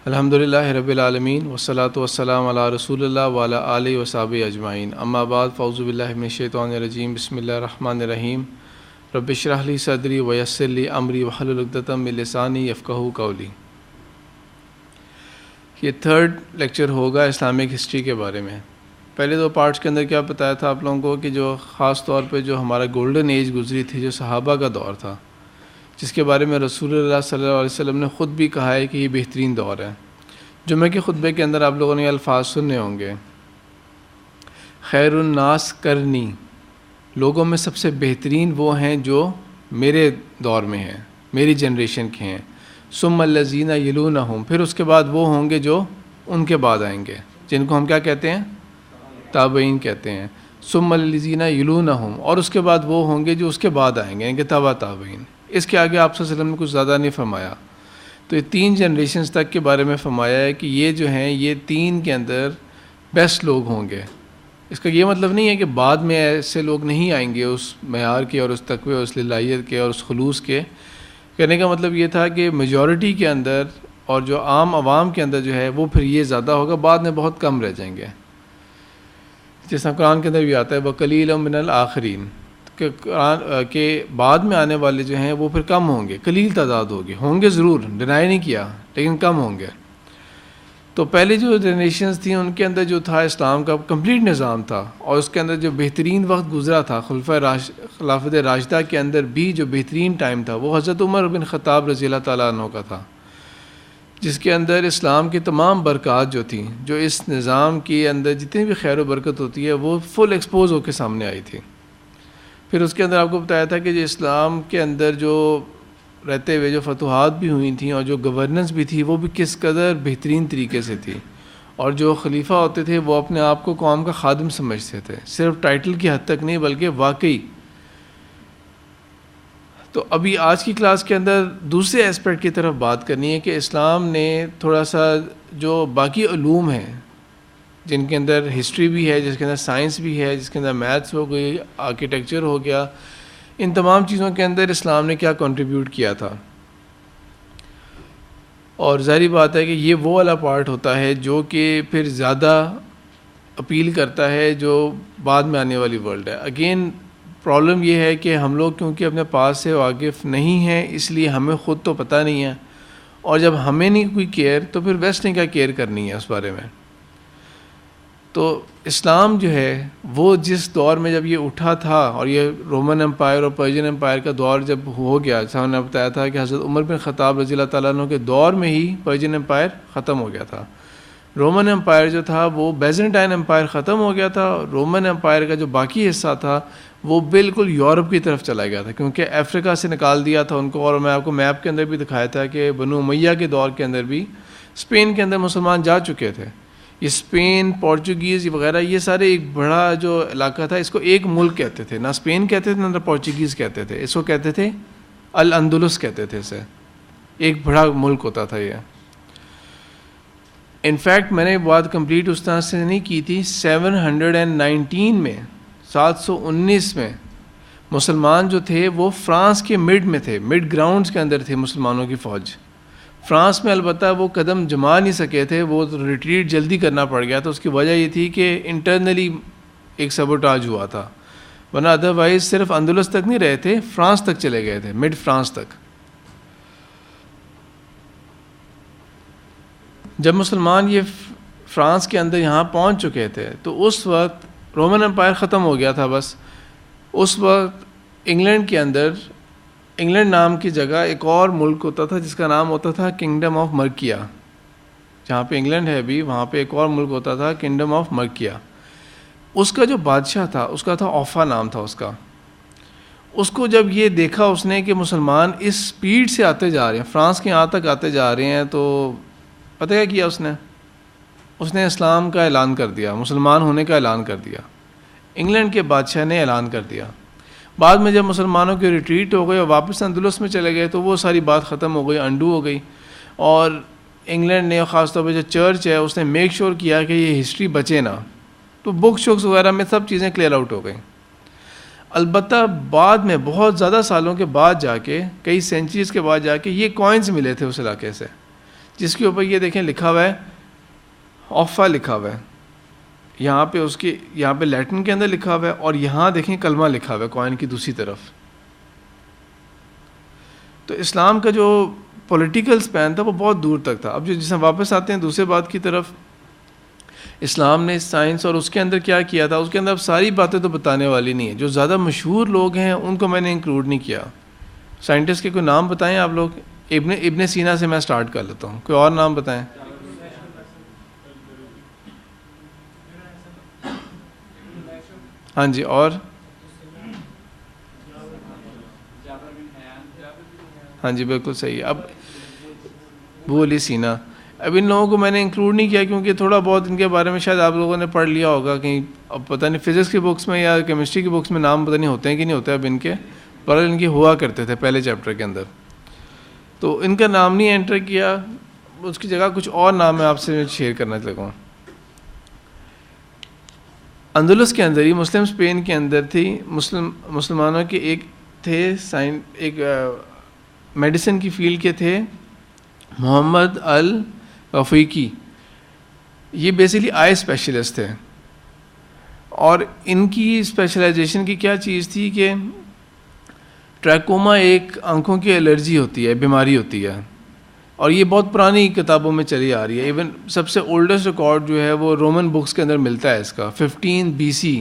الحمدللہ رب العالمین والصلاۃ والسلام علی رسول اللہ وعلی آلہ وصحبہ اجمعین، اما بعد فاعوذ باللہ من الشیطان الرجیم، بسم اللہ الرحمن الرحیم۔ رب اشرح لی صدری ویسر لی امری واحلل عقدۃ من لسانی یفقہوا قولی۔ یہ تھرڈ لیکچر ہوگا اسلامک ہسٹری کے بارے میں۔ پہلے دو پارٹس کے اندر کیا بتایا تھا آپ لوگوں کو کہ جو خاص طور پہ جو ہمارا گولڈن ایج گزری تھی، جو صحابہ کا دور تھا، جس کے بارے میں رسول اللہ صلی اللہ علیہ وسلم نے خود بھی کہا ہے کہ یہ بہترین دور ہے۔ جمعہ کے خطبے کے اندر آپ لوگوں نے یہ الفاظ سننے ہوں گے، خیر الناس کرنی، لوگوں میں سب سے بہترین وہ ہیں جو میرے دور میں ہیں، میری جنریشن کے ہیں، ثم الذین یلونہم، پھر اس کے بعد وہ ہوں گے جو ان کے بعد آئیں گے، جن کو ہم کیا کہتے ہیں؟ تابعین کہتے ہیں۔ ثم الذین یلونہم، اور اس کے بعد وہ ہوں گے جو اس کے بعد آئیں گے، یعنی کہ تبع تابعین۔ اس کے آگے آپ صلی اللہ علیہ وسلم نے کچھ زیادہ نہیں فرمایا۔ تو یہ تین جنریشنز تک کے بارے میں فرمایا ہے کہ یہ جو ہیں یہ تین کے اندر بیسٹ لوگ ہوں گے۔ اس کا یہ مطلب نہیں ہے کہ بعد میں ایسے لوگ نہیں آئیں گے اس معیار کے اور اس تقوی اور اس للہیت کے اور اس خلوص کے۔ کہنے کا مطلب یہ تھا کہ میجورٹی کے اندر اور جو عام عوام کے اندر جو ہے وہ پھر یہ زیادہ ہوگا، بعد میں بہت کم رہ جائیں گے۔ جس طرح قرآن کے اندر بھی آتا ہے وَقَلِيلٌ مِّنَ الْآخِرِينَ، کہ قرآن کے بعد میں آنے والے جو ہیں وہ پھر کم ہوں گے، قلیل تعداد ہوگی، ہوں گے ضرور، ڈینائی نہیں کیا، لیکن کم ہوں گے۔ تو پہلے جو جنریشنز تھیں ان کے اندر جو تھا اسلام کا کمپلیٹ نظام تھا، اور اس کے اندر جو بہترین وقت گزرا تھا خلافت راشدہ کے اندر بھی جو بہترین ٹائم تھا وہ حضرت عمر بن خطاب رضی اللہ تعالیٰ عنہ کا تھا، جس کے اندر اسلام کی تمام برکات جو تھیں، جو اس نظام کے اندر جتنی بھی خیر و برکت ہوتی ہے وہ فل ایکسپوز ہو کے سامنے آئی تھی۔ پھر اس کے اندر آپ کو بتایا تھا کہ جو اسلام کے اندر جو رہتے ہوئے جو فتوحات بھی ہوئی تھیں اور جو گورننس بھی تھی وہ بھی کس قدر بہترین طریقے سے تھی، اور جو خلیفہ ہوتے تھے وہ اپنے آپ کو قوم کا خادم سمجھتے تھے، صرف ٹائٹل کی حد تک نہیں بلکہ واقعی۔ تو ابھی آج کی کلاس کے اندر دوسرے اسپیکٹ کی طرف بات کرنی ہے کہ اسلام نے تھوڑا سا جو باقی علوم ہیں جن کے اندر ہسٹری بھی ہے، جس کے اندر سائنس بھی ہے، جس کے اندر میتھس ہو گئی، آرکیٹیکچر ہو گیا، ان تمام چیزوں کے اندر اسلام نے کیا کنٹریبیوٹ کیا تھا۔ اور ظاہری بات ہے کہ یہ وہ والا پارٹ ہوتا ہے جو کہ پھر زیادہ اپیل کرتا ہے جو بعد میں آنے والی ورلڈ ہے۔ اگین پرابلم یہ ہے کہ ہم لوگ کیونکہ اپنے پاس سے واقف نہیں ہیں، اس لیے ہمیں خود تو پتہ نہیں ہے، اور جب ہمیں نہیں کوئی کیئر تو پھر ویسٹ نے کیا کیئر کرنی ہے اس بارے میں۔ تو اسلام جو ہے وہ جس دور میں جب یہ اٹھا تھا، اور یہ رومن امپائر اور پرشین امپائر کا دور جب ہو گیا، جیسا ہم نے بتایا تھا کہ حضرت عمر بن خطاب رضی اللہ تعالیٰ عنہ کے دور میں ہی پرشین امپائر ختم ہو گیا تھا۔ رومن امپائر جو تھا وہ بیزنٹائن امپائر ختم ہو گیا تھا، رومن امپائر کا جو باقی حصہ تھا وہ بالکل یورپ کی طرف چلا گیا تھا، کیونکہ افریقہ سے نکال دیا تھا ان کو۔ اور میں آپ کو میپ کے اندر بھی دکھایا تھا کہ بنو امیہ کے دور کے اندر بھی اسپین کے اندر مسلمان جا چکے تھے۔ یہ اسپین، پورچوگیز وغیرہ یہ سارے ایک بڑا جو علاقہ تھا، اس کو ایک ملک کہتے تھے، نہ اسپین کہتے تھے نہ پورچوگیز کہتے تھے، اس کو کہتے تھے الاندلس کہتے تھے، اسے ایک بڑا ملک ہوتا تھا یہ۔ انفیکٹ میں نے بات کمپلیٹ اس طرح سے نہیں کی تھی، 719 میں 719 میں مسلمان جو تھے وہ فرانس کے مڈ میں تھے، مڈ گراؤنڈز کے اندر تھے مسلمانوں کی فوج۔ فرانس میں البتہ وہ قدم جما نہیں سکے تھے، وہ ریٹریٹ جلدی کرنا پڑ گیا تھا۔ اس کی وجہ یہ تھی کہ انٹرنلی ایک سبوٹاج ہوا تھا، ورنہ ادروائز صرف اندلس تک نہیں رہے تھے، فرانس تک چلے گئے تھے، مڈ فرانس تک۔ جب مسلمان یہ فرانس کے اندر یہاں پہنچ چکے تھے تو اس وقت رومن امپائر ختم ہو گیا تھا بس۔ اس وقت انگلینڈ کے اندر، انگلینڈ نام کی جگہ ایک اور ملک ہوتا تھا جس کا نام ہوتا تھا کنگڈم آف مرکیا۔ جہاں پہ انگلینڈ ہے ابھی وہاں پہ ایک اور ملک ہوتا تھا کنگڈم آف مرکیا۔ اس کا جو بادشاہ تھا اس کا تھا اوفا نام تھا اس کا۔ اس کو جب یہ دیکھا اس نے کہ مسلمان اس سپیڈ سے آتے جا رہے ہیں، فرانس کے یہاں تک آتے جا رہے ہیں، تو پتہ کیا کیا اس نے اسلام کا اعلان کر دیا، مسلمان ہونے کا اعلان کر دیا۔ انگلینڈ کے بادشاہ نے اعلان کر دیا۔ بعد میں جب مسلمانوں کی ریٹریٹ ہو گئی اور واپس اندلس میں چلے گئے تو وہ ساری بات ختم ہو گئی، انڈو ہو گئی، اور انگلینڈ نے خاص طور پہ جو چرچ ہے اس نے میک شور کیا کہ یہ ہسٹری بچے نہ، تو بک شوکس وغیرہ میں سب چیزیں کلیئر آؤٹ ہو گئیں۔ البتہ بعد میں بہت زیادہ سالوں کے بعد جا کے، کئی سینچریز کے بعد جا کے یہ کوائنز ملے تھے اس علاقے سے، جس کے اوپر یہ دیکھیں لکھا ہوا ہے آفا لکھا ہوا ہے, یہاں پہ اس کے یہاں پہ لیٹن کے اندر لکھا ہوا ہے, اور یہاں دیکھیں کلمہ لکھا ہوا ہے کوائن کی دوسری طرف. تو اسلام کا جو پولیٹیکل سپین تھا وہ بہت دور تک تھا. اب جو جس میں واپس آتے ہیں دوسرے بات کی طرف, اسلام نے سائنس اور اس کے اندر کیا کیا تھا, اس کے اندر اب ساری باتیں تو بتانے والی نہیں ہیں. جو زیادہ مشہور لوگ ہیں ان کو میں نے انکلوڈ نہیں کیا. سائنٹسٹ کے کوئی نام بتائیں آپ لوگ. ابن سینا سے میں سٹارٹ کر لیتا ہوں, کوئی اور نام بتائیں. ہاں جی, اور ہاں جی بالکل صحیح. اب وہ علی سینا, اب ان لوگوں کو میں نے انکلوڈ نہیں کیا کیونکہ تھوڑا بہت ان کے بارے میں شاید آپ لوگوں نے پڑھ لیا ہوگا کہیں, اب پتہ نہیں فزکس کی بکس میں یا کیمسٹری کی بکس میں نام پتہ نہیں ہوتے ہیں کہ نہیں ہوتے, اب ان کے پر ان کی ہوا کرتے تھے پہلے چیپٹر کے اندر, تو ان کا نام نہیں انٹر کیا, اس کی جگہ کچھ اور نام میں آپ سے شیئر کرنا لگا ہوں. اندلس کے اندر ہی مسلم اسپین کے اندر تھی, مسلمانوں کے ایک تھے ایک میڈیسن کی فیلڈ کے تھے محمد الرفیقی. یہ بیسیکلی آئی اسپیشلسٹ تھے, اور ان کی اسپیشلائزیشن کی کیا چیز تھی کہ ٹریکوما ایک آنکھوں کی الرجی ہوتی ہے, بیماری ہوتی ہے, اور یہ بہت پرانی کتابوں میں چلی آ رہی ہے. ایون سب سے اولڈسٹ ریکارڈ جو ہے وہ رومن بکس کے اندر ملتا ہے اس کا, 15 BC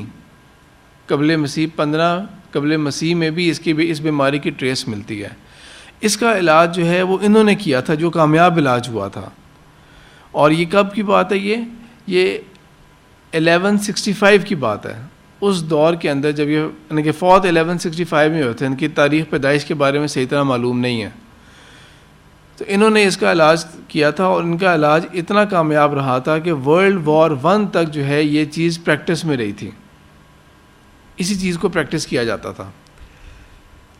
قبل مسیح, 15 قبل مسیح میں بھی اس بیماری کی ٹریس ملتی ہے. اس کا علاج جو ہے وہ انہوں نے کیا تھا, جو کامیاب علاج ہوا تھا. اور یہ کب کی بات ہے, یہ 1165 کی بات ہے. اس دور کے اندر جب یہ یعنی کہ فوت 1165 میں ہوتے ہیں, ان کی تاریخ پیدائش کے بارے میں صحیح طرح معلوم نہیں ہے, تو انہوں نے اس کا علاج کیا تھا, اور ان کا علاج اتنا کامیاب رہا تھا کہ World War I تک جو ہے یہ چیز پریکٹس میں رہی تھی, اسی چیز کو پریکٹس کیا جاتا تھا.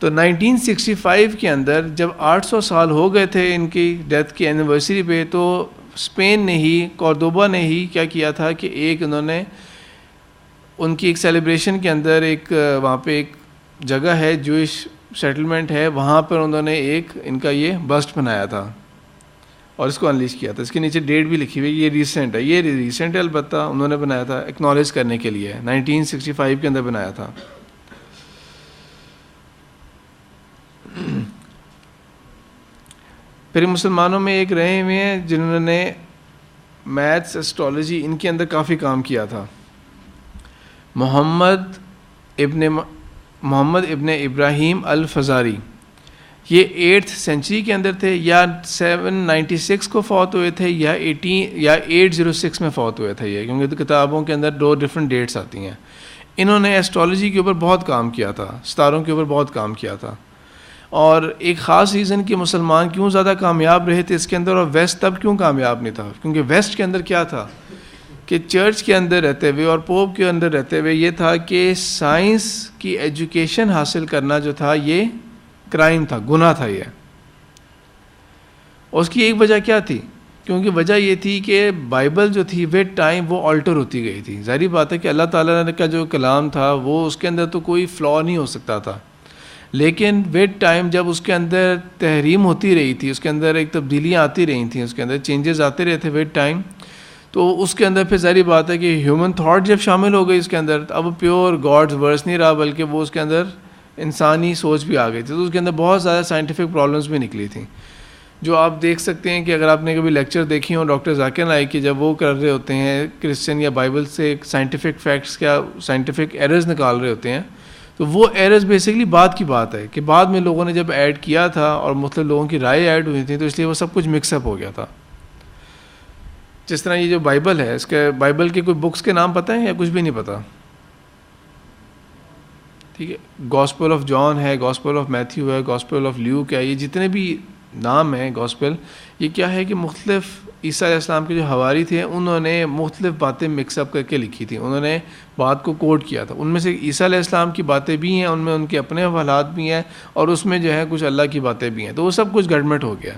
تو 1965 کے اندر جب 800 سال ہو گئے تھے ان کی ڈیتھ کی اینیورسری پہ, تو اسپین نے ہی, کورڈوبا نے ہی کیا کیا تھا کہ ایک انہوں نے ان کی ایک سیلیبریشن کے اندر ایک وہاں پہ ایک جگہ ہے جوئش سیٹلمنٹ ہے, وہاں پر انہوں نے ایک ان کا یہ بسٹ بنایا تھا اور اس کو انلیش کیا تھا. اس کے نیچے ڈیٹ بھی لکھی ہوئی, یہ ریسنٹ ہے, یہ ریسنٹ ہے البتہ, انہوں نے بنایا تھا ایکنالج کرنے کے لیے, 1965 کے اندر بنایا تھا. پھر مسلمانوں میں ایک رہے ہوئے ہیں جنہوں نے میتھس, ایسٹرالوجی, ان کے اندر کافی کام کیا تھا. محمد ابن ابراہیم الفزاری. یہ 8th سینچری کے اندر تھے, یا 796 کو فوت ہوئے تھے, یا 806 میں فوت ہوئے تھے. یہ کیونکہ کتابوں کے اندر 2 ڈفرینٹ ڈیٹس آتی ہیں. انہوں نے ایسٹرالوجی کے اوپر بہت کام کیا تھا, ستاروں کے اوپر بہت کام کیا تھا. اور ایک خاص ریزن کہ مسلمان کیوں زیادہ کامیاب رہے تھے اس کے اندر, اور ویسٹ تب کیوں کامیاب نہیں تھا, کیونکہ ویسٹ کے اندر کیا تھا کہ چرچ کے اندر رہتے ہوئے اور پوپ کے اندر رہتے ہوئے یہ تھا کہ سائنس کی ایجوکیشن حاصل کرنا جو تھا یہ کرائم تھا, گناہ تھا یہ. اس کی ایک وجہ کیا تھی, کیونکہ وجہ یہ تھی کہ بائبل جو تھی وتھ ٹائم وہ آلٹر ہوتی گئی تھی. ظاہری بات ہے کہ اللہ تعالیٰ کا جو کلام تھا وہ اس کے اندر تو کوئی فلا نہیں ہو سکتا تھا, لیکن وتھ ٹائم جب اس کے اندر تحریم ہوتی رہی تھی, اس کے اندر ایک تبدیلیاں آتی رہی تھیں, اس کے اندر چینجز آتے رہے تھے وتھ ٹائم, تو اس کے اندر پھر ظاہری بات ہے کہ ہیومن تھاٹ جب شامل ہو گئی اس کے اندر, اب پیور گاڈز ورس نہیں رہا بلکہ وہ اس کے اندر انسانی سوچ بھی آ گئی تھی. تو اس کے اندر بہت زیادہ سائنٹیفک پرابلمس بھی نکلی تھیں, جو آپ دیکھ سکتے ہیں کہ اگر آپ نے کبھی لیکچر دیکھی ہوں ڈاکٹر ذاکر نائک کی, جب وہ کر رہے ہوتے ہیں کرسچن یا بائبل سے سائنٹیفک فیکٹس یا سائنٹیفک ایررز نکال رہے ہوتے ہیں, تو وہ ایررز بیسیکلی بعد کی بات ہے کہ بعد میں لوگوں نے جب ایڈ کیا تھا اور مختلف لوگوں کی رائے ایڈ ہوئی تھی, تو اس لیے وہ سب کچھ مکس اپ ہو گیا تھا. جس طرح یہ جو بائبل ہے, اس کے بائبل کے کوئی بکس کے نام پتہ ہیں یا کچھ بھی نہیں پتہ؟ ٹھیک ہے, گاسپل آف جان ہے, گاسپل آف میتھیو ہے, گاسپل آف لیوک ہے, یہ جتنے بھی نام ہیں گاسپل, یہ کیا ہے کہ مختلف عیسیٰ علیہ السلام کے جو حواری تھے انہوں نے مختلف باتیں مکس اپ کر کے لکھی تھیں, انہوں نے بات کو کوٹ کیا تھا. ان میں سے عیسیٰ علیہ السلام کی باتیں بھی ہیں, ان میں ان کے اپنے حوالات بھی ہیں, اور اس میں جو ہے کچھ اللہ کی باتیں بھی ہیں, تو وہ سب کچھ گڑمٹ ہو گیا.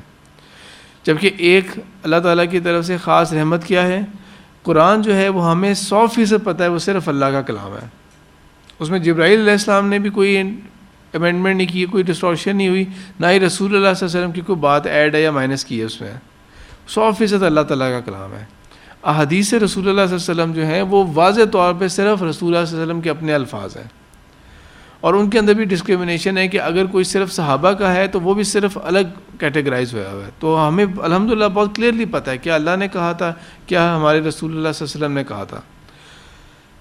جبکہ ایک اللہ تعالیٰ کی طرف سے خاص رحمت کیا ہے, قرآن جو ہے وہ ہمیں 100% پتہ ہے وہ صرف اللہ کا کلام ہے. اس میں جبرائیل علیہ السلام نے بھی کوئی امینڈمنٹ نہیں کی, کوئی ڈسٹورشن نہیں ہوئی, نہ ہی رسول اللہ صلی اللہ علیہ وسلم کی کوئی بات ایڈ ہے یا مائنس کی ہے اس میں. 100% اللہ تعالیٰ کا کلام ہے. احادیث رسول اللہ صلی اللہ علیہ وسلم جو ہیں وہ واضح طور پہ صرف رسول اللہ صلی اللہ علیہ وسلم کے اپنے الفاظ ہیں, اور ان کے اندر بھی ڈسکریمنیشن ہے کہ اگر کوئی صرف صحابہ کا ہے تو وہ بھی صرف الگ کیٹیگرائز ہوا ہے. تو ہمیں الحمدللہ بہت کلیئرلی پتہ ہے کیا اللہ نے کہا تھا, کیا ہمارے رسول اللہ صلی اللہ علیہ وسلم نے کہا تھا.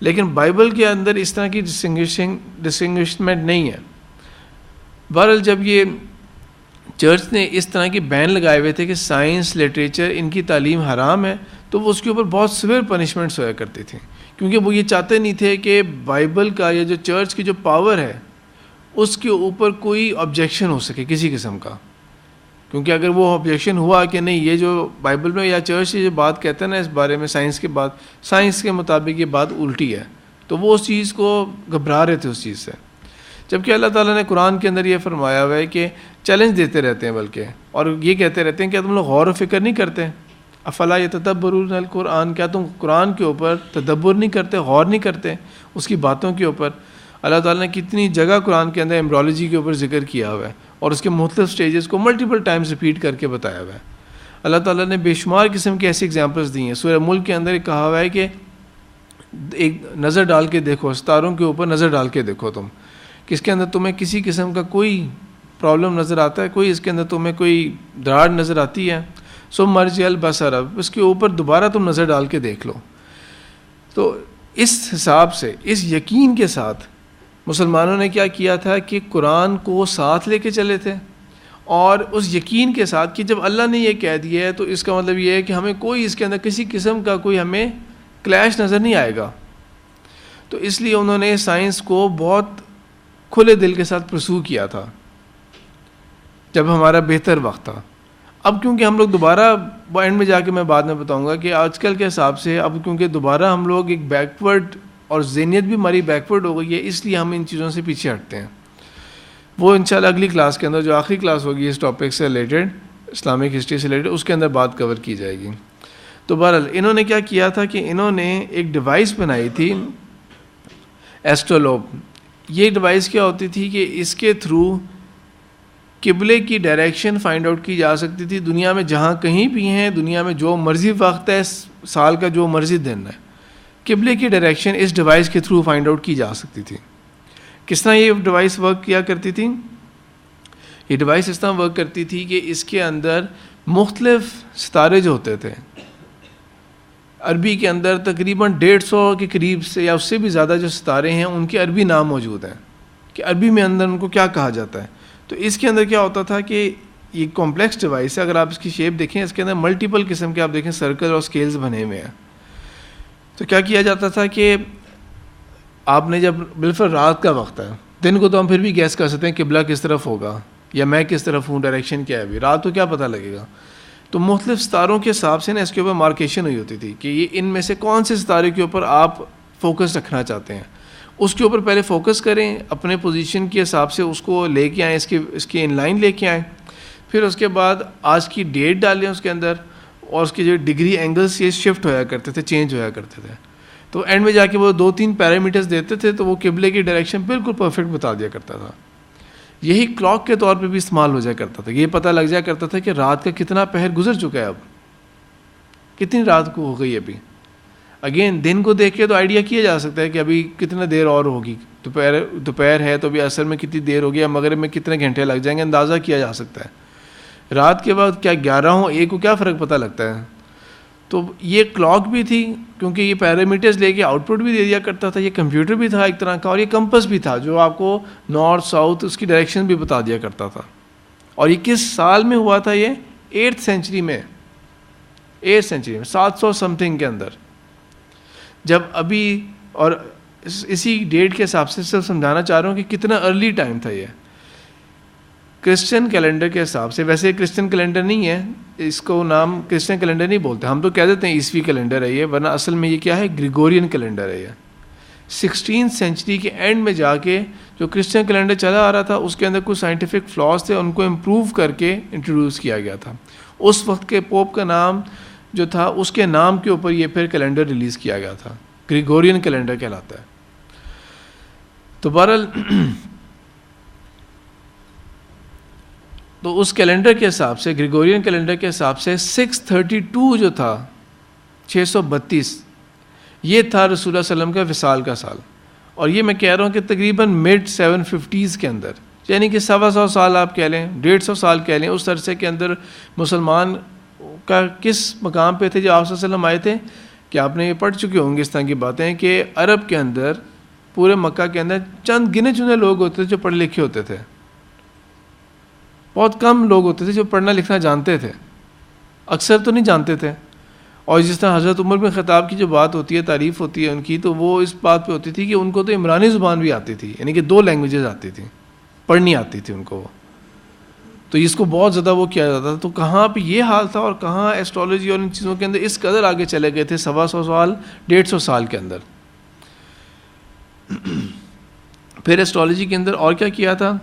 لیکن بائبل کے اندر اس طرح کی ڈسٹنگوشمنٹ نہیں ہے. بہرحال جب یہ چرچ نے اس طرح کی بین لگائے ہوئے تھے کہ سائنس لٹریچر ان کی تعلیم حرام ہے, تو وہ اس کے اوپر بہت سویر پنشمنٹس ہوا کرتی تھیں, کیونکہ وہ یہ چاہتے نہیں تھے کہ بائبل کا یا جو چرچ کی جو پاور ہے اس کے اوپر کوئی آبجیکشن ہو سکے کسی قسم کا. کیونکہ اگر وہ آبجیکشن ہوا کہ نہیں یہ جو بائبل میں یا چرچ یہ جو بات کہتے ہیں نا اس بارے میں سائنس کے بعد, سائنس کے مطابق یہ بات الٹی ہے, تو وہ اس چیز کو گھبرا رہے تھے اس چیز سے. جبکہ اللہ تعالیٰ نے قرآن کے اندر یہ فرمایا ہوا ہے کہ چیلنج دیتے رہتے ہیں بلکہ, اور یہ کہتے رہتے ہیں کہ تم لوگ غور و فکر نہیں کرتے, افلا یتدبرون القرآن, کیا تم قرآن کے اوپر تدبر نہیں کرتے, غور نہیں کرتے اس کی باتوں کے اوپر. اللہ تعالیٰ نے کتنی جگہ قرآن کے اندر ایمبرولوجی کے اوپر ذکر کیا ہوا ہے اور اس کے مختلف سٹیجز کو ملٹیپل ٹائمز ریپیٹ کر کے بتایا ہوا ہے. اللہ تعالیٰ نے بے شمار قسم کی ایسی ایگزامپلس دی ہیں. سورہ ملک کے اندر کہا ہوا ہے کہ ایک نظر ڈال کے دیکھو, ستاروں کے اوپر نظر ڈال کے دیکھو تم, کس کے اندر تمہیں کسی قسم کا کوئی پرابلم نظر آتا ہے, کوئی اس کے اندر تمہیں کوئی دراڑ نظر آتی ہے, سو مرجع البصر, اس کے اوپر دوبارہ تم نظر ڈال کے دیکھ لو. تو اس حساب سے اس یقین کے ساتھ مسلمانوں نے کیا کیا تھا کہ قرآن کو ساتھ لے کے چلے تھے, اور اس یقین کے ساتھ کہ جب اللہ نے یہ کہہ دیا ہے تو اس کا مطلب یہ ہے کہ ہمیں کوئی اس کے اندر کسی قسم کا کوئی ہمیں کلیش نظر نہیں آئے گا. تو اس لیے انہوں نے سائنس کو بہت کھلے دل کے ساتھ پرسو کیا تھا جب ہمارا بہتر وقت تھا. اب کیونکہ ہم لوگ دوبارہ اینڈ میں جا کے میں بعد میں بتاؤں گا کہ آج کل کے حساب سے اب کیونکہ دوبارہ ہم لوگ ایک بیکورڈ اور ذہنیت بھی ہماری بیکورڈ ہو گئی ہے, اس لیے ہم ان چیزوں سے پیچھے ہٹتے ہیں. وہ انشاءاللہ اگلی کلاس کے اندر جو آخری کلاس ہوگی اس ٹاپک سے ریلیٹڈ, اسلامک ہسٹری سے ریلیٹڈ, اس کے اندر بات کور کی جائے گی. تو بہرحال انہوں نے کیا کیا تھا کہ انہوں نے ایک ڈیوائس بنائی تھی ایسٹرولوب. یہ ڈیوائس کیا ہوتی تھی کہ اس کے تھرو قبلے کی ڈائریکشن فائنڈ آؤٹ کی جا سکتی تھی. دنیا میں جہاں کہیں بھی ہیں, دنیا میں جو مرضی وقت ہے, سال کا جو مرضی دن ہے, قبلے کی ڈائریکشن اس ڈیوائس کے تھرو فائنڈ آؤٹ کی جا سکتی تھی. کس طرح یہ ڈیوائس ورک کیا کرتی تھی؟ یہ ڈیوائس اس طرح ورک کرتی تھی کہ اس کے اندر مختلف ستارے جو ہوتے تھے, عربی کے اندر تقریباً 150 کے قریب سے یا اس سے بھی زیادہ جو ستارے ہیں ان کے عربی نام موجود ہیں کہ عربی میں اندر ان کو کیا کہا جاتا ہے. تو اس کے اندر کیا ہوتا تھا کہ یہ کمپلیکس ڈیوائس ہے, اگر آپ اس کی شیپ دیکھیں اس کے اندر ملٹیپل قسم کے آپ دیکھیں سرکل اور اسکیلز بنے ہوئے ہیں. تو کیا کیا جاتا تھا کہ آپ نے جب بالفعل رات کا وقت ہے, دن کو تو ہم پھر بھی گیس کر سکتے ہیں قبلہ کس طرف ہوگا یا میں کس طرف ہوں, ڈائریکشن کیا ہے, ابھی رات کو کیا پتہ لگے گا. تو مختلف ستاروں کے حساب سے نا اس کے اوپر مارکیشن ہوئی ہوتی تھی کہ یہ ان میں سے کون سے ستارے کے اوپر آپ فوکس رکھنا چاہتے ہیں, اس کے اوپر پہلے فوکس کریں, اپنے پوزیشن کے حساب سے اس کو لے کے آئیں, اس کی ان لائن لے کے آئیں, پھر اس کے بعد آج کی ڈیٹ ڈالیں اس کے اندر, اور اس کے جو ڈگری اینگلس یہ شفٹ ہویا کرتے تھے, چینج ہویا کرتے تھے. تو اینڈ میں جا کے وہ 2-3 پیرامیٹرز دیتے تھے تو وہ قبلے کی ڈائریکشن بالکل پرفیکٹ بتا دیا کرتا تھا. یہی کلاک کے طور پہ بھی استعمال ہو جایا کرتا تھا. یہ پتہ لگ جایا کرتا تھا کہ رات کا کتنا پہر گزر چکا ہے, اب کتنی رات کو ہو گئی ابھی. اگین دن کو دیکھ کے تو آئیڈیا کیا جا سکتا ہے کہ ابھی کتنا دیر اور ہوگی, دوپہر ہے تو ابھی عصر میں کتنی دیر ہوگی, یا مغرب میں کتنے گھنٹے لگ جائیں گے, اندازہ کیا جا سکتا ہے. رات کے وقت کیا 11 ہوں 1 کو کیا فرق پتہ لگتا ہے. تو یہ کلاک بھی تھی کیونکہ یہ پیرامیٹرز لے کے آؤٹ پٹ بھی دے دیا کرتا تھا, یہ کمپیوٹر بھی تھا ایک طرح کا, اور یہ کمپس بھی تھا جو آپ کو نارتھ ساؤتھ اس کی ڈائریکشن بھی بتا دیا کرتا تھا. اور یہ کس سال میں ہوا تھا؟ یہ 8th سینچری میں 700 سمتھنگ کے اندر, جب ابھی, اور اسی ڈیٹ کے حساب سے صرف سمجھانا چاہ رہا ہوں کہ کتنا ارلی ٹائم تھا. یہ کرسچن کیلنڈر کے حساب سے, ویسے کرسچن کیلنڈر نہیں ہے, اس کو نام کرسچن کیلنڈر نہیں بولتے, ہم تو کہہ دیتے ہیں عیسوی کیلنڈر ہے یہ, ورنہ اصل میں یہ کیا ہے, گریگورین کیلنڈر ہے. یہ 16th سینچری کے اینڈ میں جا کے جو کرسچن کیلنڈر چلا آ رہا تھا اس کے اندر کچھ سائنٹیفک فلاز تھے, ان کو امپروو کر کے انٹروڈیوس کیا گیا تھا. اس وقت کے پوپ کا نام جو تھا اس کے نام کے اوپر یہ پھر کیلنڈر ریلیز کیا گیا تھا, گریگورین کیلنڈر کہلاتا ہے. تو بہرحال تو اس کیلنڈر کے حساب سے، گریگورین کیلنڈر کے حساب سے 632 جو تھا، 632، یہ تھا رسول اللہ صلی اللہ علیہ وسلم کا وصال کا سال. اور یہ میں کہہ رہا ہوں کہ تقریباً مڈ 750s کے اندر، یعنی کہ 125 سال آپ کہہ لیں، 150 سال کہہ لیں، اس عرصے کے اندر مسلمان کا کس مقام پہ تھے جو آپ صلی اللہ علیہ وسلم آئے تھے. کہ آپ نے یہ پڑھ چکے ہوں گے اس طرح کی باتیں کہ عرب کے اندر، پورے مکہ کے اندر چند گنے چنے لوگ ہوتے تھے جو پڑھے لکھے ہوتے تھے. بہت کم لوگ ہوتے تھے جو پڑھنا لکھنا جانتے تھے، اکثر تو نہیں جانتے تھے. اور جس طرح حضرت عمر بن خطاب کی جو بات ہوتی ہے، تعریف ہوتی ہے ان کی، تو وہ اس بات پہ ہوتی تھی کہ ان کو تو عمرانی زبان بھی آتی تھی، یعنی کہ 2 لینگویجز آتی تھیں، پڑھنی آتی تھی ان کو. تو اس کو بہت زیادہ وہ کیا جاتا تھا. تو کہاں پہ یہ حال تھا اور کہاں ایسٹرالوجی اور ان چیزوں کے اندر اس قدر آگے چلے گئے تھے 125 سال 150 سال کے اندر. پھر ایسٹرالوجی کے اندر اور کیا کیا تھا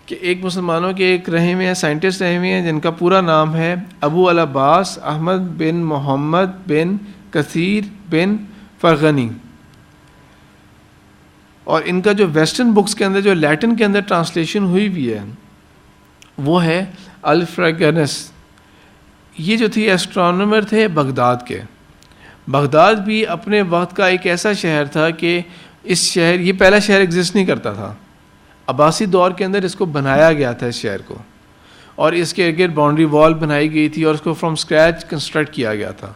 کہ ایک مسلمانوں کے ایک رہے ہوئے ہیں سائنٹسٹ رہے ہوئے ہیں جن کا پورا نام ہے ابو العباس احمد بن محمد بن کثیر بن فرغنی. اور ان کا جو ویسٹرن بکس کے اندر جو لیٹن کے اندر ٹرانسلیشن ہوئی بھی ہے وہ ہے الفریگنس. یہ جو تھی ایسٹرونومر تھے بغداد کے. بغداد بھی اپنے وقت کا ایک ایسا شہر تھا کہ اس شہر، یہ پہلا شہر ایگزسٹ نہیں کرتا تھا، عباسی دور کے اندر اس کو بنایا گیا تھا اس شہر کو، اور اس کے ارد گرد باؤنڈری وال بنائی گئی تھی اور اس کو فرام اسکریچ کنسٹرکٹ کیا گیا تھا.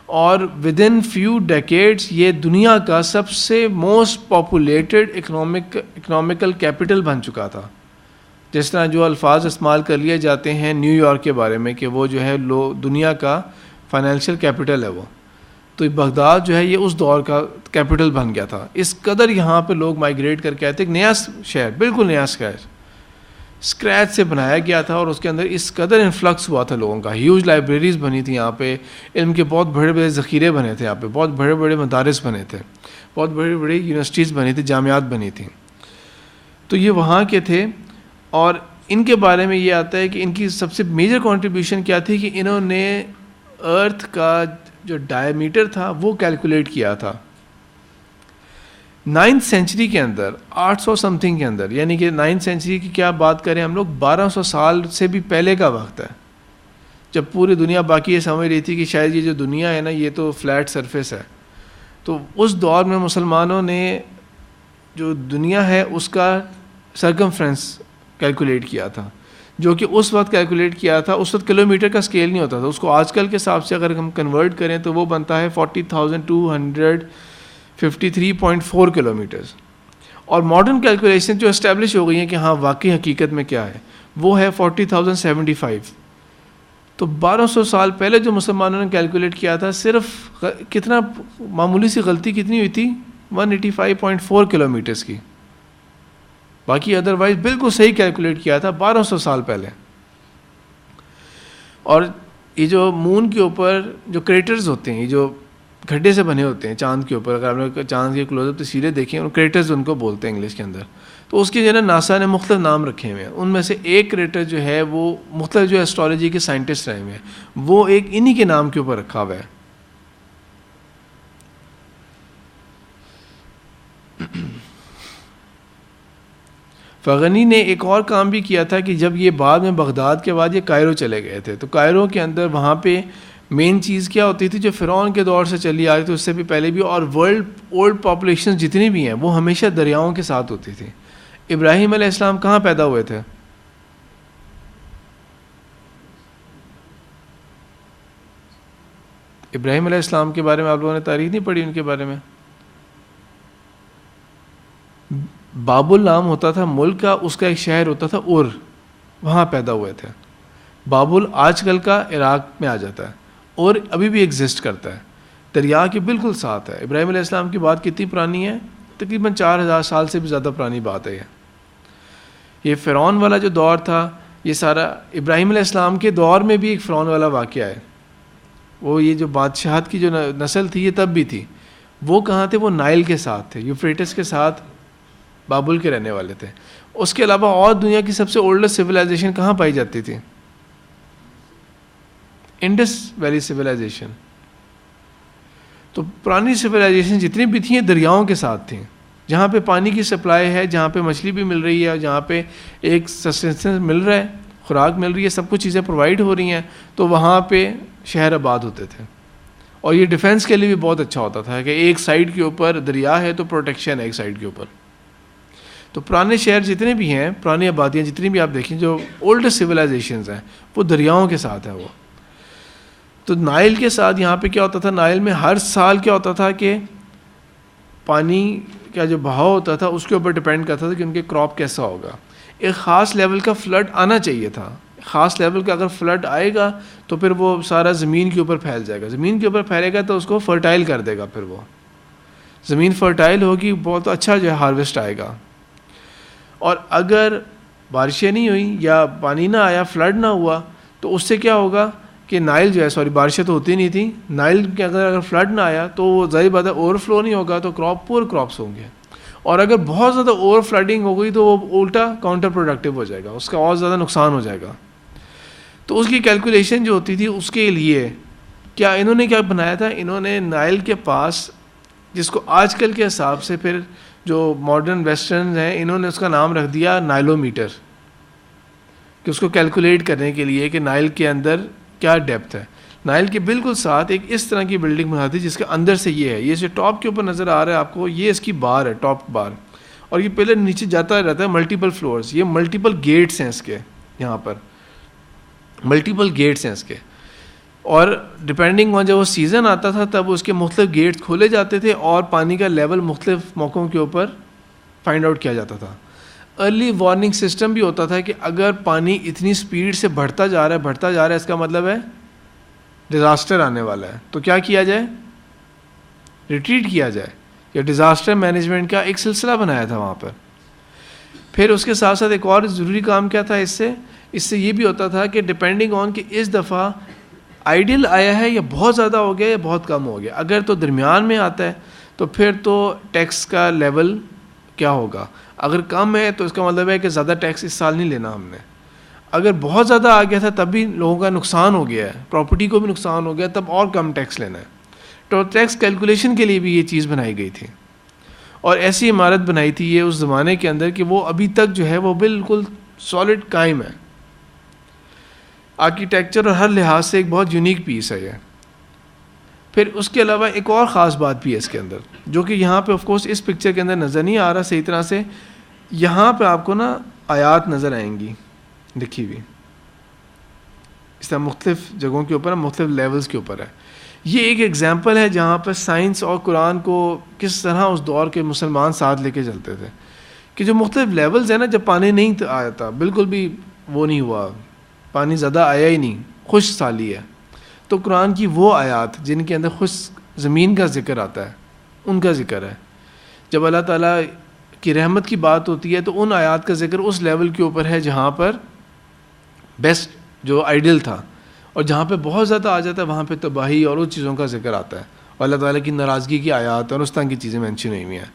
اور ود ان فیو ڈیکیڈس یہ دنیا کا سب سے موسٹ پاپولیٹڈ اکنامیکل کیپٹل بن چکا تھا. جس طرح جو الفاظ استعمال کر لیے جاتے ہیں نیو یارک کے بارے میں کہ وہ جو ہے دنیا کا فائنینشیل کیپٹل ہے وہ، تو بغداد جو ہے یہ اس دور کا کیپٹل بن گیا تھا. اس قدر یہاں پہ لوگ مائیگریٹ کر کے آئے تھے. ایک نیا شہر، بالکل نیا شہر اسکریچ سے بنایا گیا تھا، اور اس کے اندر اس قدر انفلکس ہوا تھا لوگوں کا. ہیوج لائبریریز بنی تھی یہاں پہ، علم کے بہت بڑے بڑے ذخیرے بنے تھے یہاں پہ، بہت بڑے بڑے مدارس بنے تھے، بہت بڑی بڑی یونیورسٹیز بنی تھیں، جامعات بنی تھیں. تو یہ وہاں کے تھے. اور ان کے بارے میں یہ آتا ہے کہ ان کی سب سے میجر کنٹریبیوشن کیا تھی کہ انہوں نے ارتھ کا جو ڈائیمیٹر تھا وہ کیلکولیٹ کیا تھا 9th سینچری کے اندر، 800 سم تھنگ کے اندر. یعنی کہ 9th سینچری کی کیا بات کریں ہم لوگ، 1200 سال سے بھی پہلے کا وقت ہے، جب پوری دنیا باقی یہ سمجھ رہی تھی کہ شاید یہ جو دنیا ہے نا یہ تو فلیٹ سرفیس ہے. تو اس دور میں مسلمانوں نے جو دنیا ہے اس کا سرکمفرنس کیلکولیٹ کیا تھا، جو کہ اس وقت کیلکولیٹ کیا تھا. اس وقت کلومیٹر کا اسکیل نہیں ہوتا تھا، اس کو آج کل کے حساب سے اگر ہم کنورٹ کریں تو وہ بنتا ہے 40,253.4 کلومیٹرز. اور ماڈرن کیلکولیشن جو اسٹیبلش ہو گئی ہیں کہ ہاں واقعی حقیقت میں کیا ہے وہ ہے 40,075. تو 1200 سال پہلے جو مسلمانوں نے کیلکولیٹ کیا تھا، صرف کتنا معمولی سی غلطی کتنی ہوئی تھی 185.4 کلومیٹرز کی، باقی ادروائز بالکل صحیح کیلکولیٹ کیا تھا 1200 سال پہلے. اور یہ جو مون کے اوپر جو کریٹرز ہوتے ہیں، یہ جو گھڈے سے بنے ہوتے ہیں چاند کے اوپر، اگر آپ نے چاند کی کلوز اپ تصویریں دیکھیں، ان کریٹرز ان کو بولتے ہیں انگلش کے اندر. تو اس کے جو ہے نا ناسا نے مختلف نام رکھے ہوئے ہیں. ان میں سے ایک کریٹر جو ہے وہ مختلف جو ایسٹرالوجی کے سائنٹسٹ رہے ہوئے ہیں، وہ ایک انہی کے نام کے اوپر رکھا ہوا ہے. فغنی نے ایک اور کام بھی کیا تھا کہ جب یہ بعد میں بغداد کے بعد یہ کائرو چلے گئے تھے، تو کائرو کے اندر وہاں پہ مین چیز کیا ہوتی تھی جو فرعون کے دور سے چلی آ رہی تھی، اس سے بھی پہلے بھی، اور ورلڈ اولڈ پاپولیشن جتنی بھی ہیں وہ ہمیشہ دریاؤں کے ساتھ ہوتی تھی. ابراہیم علیہ السلام کہاں پیدا ہوئے تھے؟ ابراہیم علیہ السلام کے بارے میں آپ لوگوں نے تاریخ نہیں پڑھی ان کے بارے میں؟ بابل نام ہوتا تھا ملک کا، اس کا ایک شہر ہوتا تھا اور وہاں پیدا ہوئے تھے. بابل آج کل کا عراق میں آ جاتا ہے اور ابھی بھی ایگزسٹ کرتا ہے، دریا کے بالکل ساتھ ہے. ابراہیم علیہ السلام کی بات کتنی پرانی ہے؟ تقریباً 4000 سال سے بھی زیادہ پرانی بات ہے. یہ فرعون والا جو دور تھا، یہ سارا ابراہیم علیہ السلام کے دور میں بھی ایک فرعون والا واقعہ ہے. وہ یہ جو بادشاہت کی جو نسل تھی یہ تب بھی تھی. وہ کہاں تھے؟ وہ نائل کے ساتھ تھے، یوفریٹس کے ساتھ بابل کے رہنے والے تھے. اس کے علاوہ اور دنیا کی سب سے اولڈسٹ سویلائزیشن کہاں پائی جاتی تھی؟ Indus Valley civilisation. تو پرانی سویلائزیشن جتنی بھی تھیں دریاؤں کے ساتھ تھیں، جہاں پہ پانی کی سپلائی ہے، جہاں پہ مچھلی بھی مل رہی ہے، جہاں پہ ایک سسٹینس مل رہا ہے، خوراک مل رہی ہے, سب کچھ چیزیں پرووائڈ ہو رہی ہیں, تو وہاں پہ شہر آباد ہوتے تھے. اور یہ ڈیفینس کے لیے بھی بہت اچھا ہوتا تھا کہ ایک سائڈ کے اوپر دریا ہے تو پروٹیکشن ہے ایک سائڈ کے اوپر. تو پرانے شہر جتنے بھی ہیں, پرانی آبادیاں جتنی بھی آپ دیکھیں جو اولڈ سویلائزیشنز ہیں, وہ دریاؤں کے ساتھ ہیں وہ. تو نائل کے ساتھ یہاں پہ کیا ہوتا تھا, نائل میں ہر سال کیا ہوتا تھا کہ پانی کا جو بہاؤ ہوتا تھا اس کے اوپر ڈپینڈ کرتا تھا کہ ان کے کراپ کیسا ہوگا. ایک خاص لیول کا فلڈ آنا چاہیے تھا, خاص لیول کا اگر فلڈ آئے گا تو پھر وہ سارا زمین کے اوپر پھیل جائے گا, زمین کے اوپر پھیلے گا تو اس کو فرٹائل کر دے گا, پھر وہ زمین فرٹائل ہوگی, بہت اچھا جو ہے ہارویسٹ آئے گا. اور اگر بارشیں نہیں ہوئیں یا پانی نہ آیا, فلڈ نہ ہوا, تو اس سے کیا ہوگا کہ نائل جو ہے, بارشیں تو ہوتی نہیں تھیں, نائل کے اگر فلڈ نہ آیا تو وہ ظاہر بات ہے اوور فلو نہیں ہوگا, تو پور کراپس ہوں گے. اور اگر بہت زیادہ اوور فلڈنگ ہو گئی تو وہ الٹا کاؤنٹر پروڈکٹیو ہو جائے گا, اس کا اور زیادہ نقصان ہو جائے گا. تو اس کی کیلکولیشن جو ہوتی تھی اس کے لیے کیا انہوں نے کیا بنایا تھا, انہوں نے نائل کے پاس, جس کو آج کل کے حساب سے پھر جو ماڈرن ویسٹرن ہیں انہوں نے اس کا نام رکھ دیا نائلو میٹر, کہ اس کو کیلکولیٹ کرنے کے لیے کہ نائل کے اندر کیا ڈیپتھ ہے. نائل کے بالکل ساتھ ایک اس طرح کی بلڈنگ بنا دی جس کے اندر سے یہ ہے, یہ جو ٹاپ کے اوپر نظر آ رہا ہے آپ کو, یہ اس کی بار ہے, ٹاپ بار, اور یہ پہلے نیچے جاتا رہتا ہے ملٹیپل فلورز. یہ ملٹیپل گیٹس ہیں اس کے, یہاں پر ملٹیپل گیٹس ہیں اس کے, اور ڈپینڈنگ آن جب وہ سیزن آتا تھا تب اس کے مختلف گیٹس کھولے جاتے تھے اور پانی کا لیول مختلف موقعوں کے اوپر فائنڈ آؤٹ کیا جاتا تھا. ارلی وارننگ سسٹم بھی ہوتا تھا کہ اگر پانی اتنی سپیڈ سے بڑھتا جا رہا ہے اس کا مطلب ہے ڈیزاسٹر آنے والا ہے, تو کیا کیا جائے, ریٹریٹ کیا جائے. یا ڈیزاسٹر مینجمنٹ کا ایک سلسلہ بنایا تھا وہاں پر. پھر اس کے ساتھ ساتھ ایک اور ضروری کام کیا تھا اس سے یہ بھی ہوتا تھا کہ ڈپینڈنگ آن کہ اس دفعہ آئیڈیل آیا ہے یا بہت زیادہ ہو گیا یا بہت کم ہو گیا. اگر تو درمیان میں آتا ہے تو پھر تو ٹیکس کا لیول کیا ہوگا, اگر کم ہے تو اس کا مطلب ہے کہ زیادہ ٹیکس اس سال نہیں لینا ہم نے. اگر بہت زیادہ آ گیا تھا تب بھی لوگوں کا نقصان ہو گیا ہے, پراپرٹی کو بھی نقصان ہو گیا, تب اور کم ٹیکس لینا ہے. تو ٹیکس کیلکولیشن کے لیے بھی یہ چیز بنائی گئی تھی, اور ایسی عمارت بنائی تھی یہ اس زمانے کے اندر کہ وہ ابھی تک جو ہے وہ بالکل سالڈ قائم ہے. آرکیٹیکچر اور ہر لحاظ سے ایک بہت یونیک پیس ہے یہ. پھر اس کے علاوہ ایک اور خاص بات بھی ہے اس کے اندر, جو کہ یہاں پہ آف کورس اس پکچر کے اندر نظر نہیں آ رہا صحیح طرح سے. یہاں پہ آپ کو نا آیات نظر آئیں گی لکھی ہوئی, اس طرح مختلف جگہوں کے اوپر, مختلف لیولز کے اوپر ہے. یہ ایک ایگزامپل ہے جہاں پر سائنس اور قرآن کو کس طرح اس دور کے مسلمان ساتھ لے کے چلتے تھے, کہ جو مختلف لیولز ہیں نا, جب پانی نہیں آیا تھا, بالکل بھی وہ نہیں ہوا, پانی زیادہ آیا ہی نہیں, خشک سالی ہے, تو قرآن کی وہ آیات جن کے اندر خشک زمین کا ذکر آتا ہے ان کا ذکر ہے. جب اللہ تعالیٰ کی رحمت کی بات ہوتی ہے تو ان آیات کا ذکر اس لیول کے اوپر ہے جہاں پر بیسٹ جو آئیڈل تھا, اور جہاں پہ بہت زیادہ آ جاتا ہے وہاں پہ تباہی اور اس چیزوں کا ذکر آتا ہے, اور اللہ تعالیٰ کی ناراضگی کی آیات اور اس طرح کی چیزیں مینشن ہوئی ہوئی ہیں.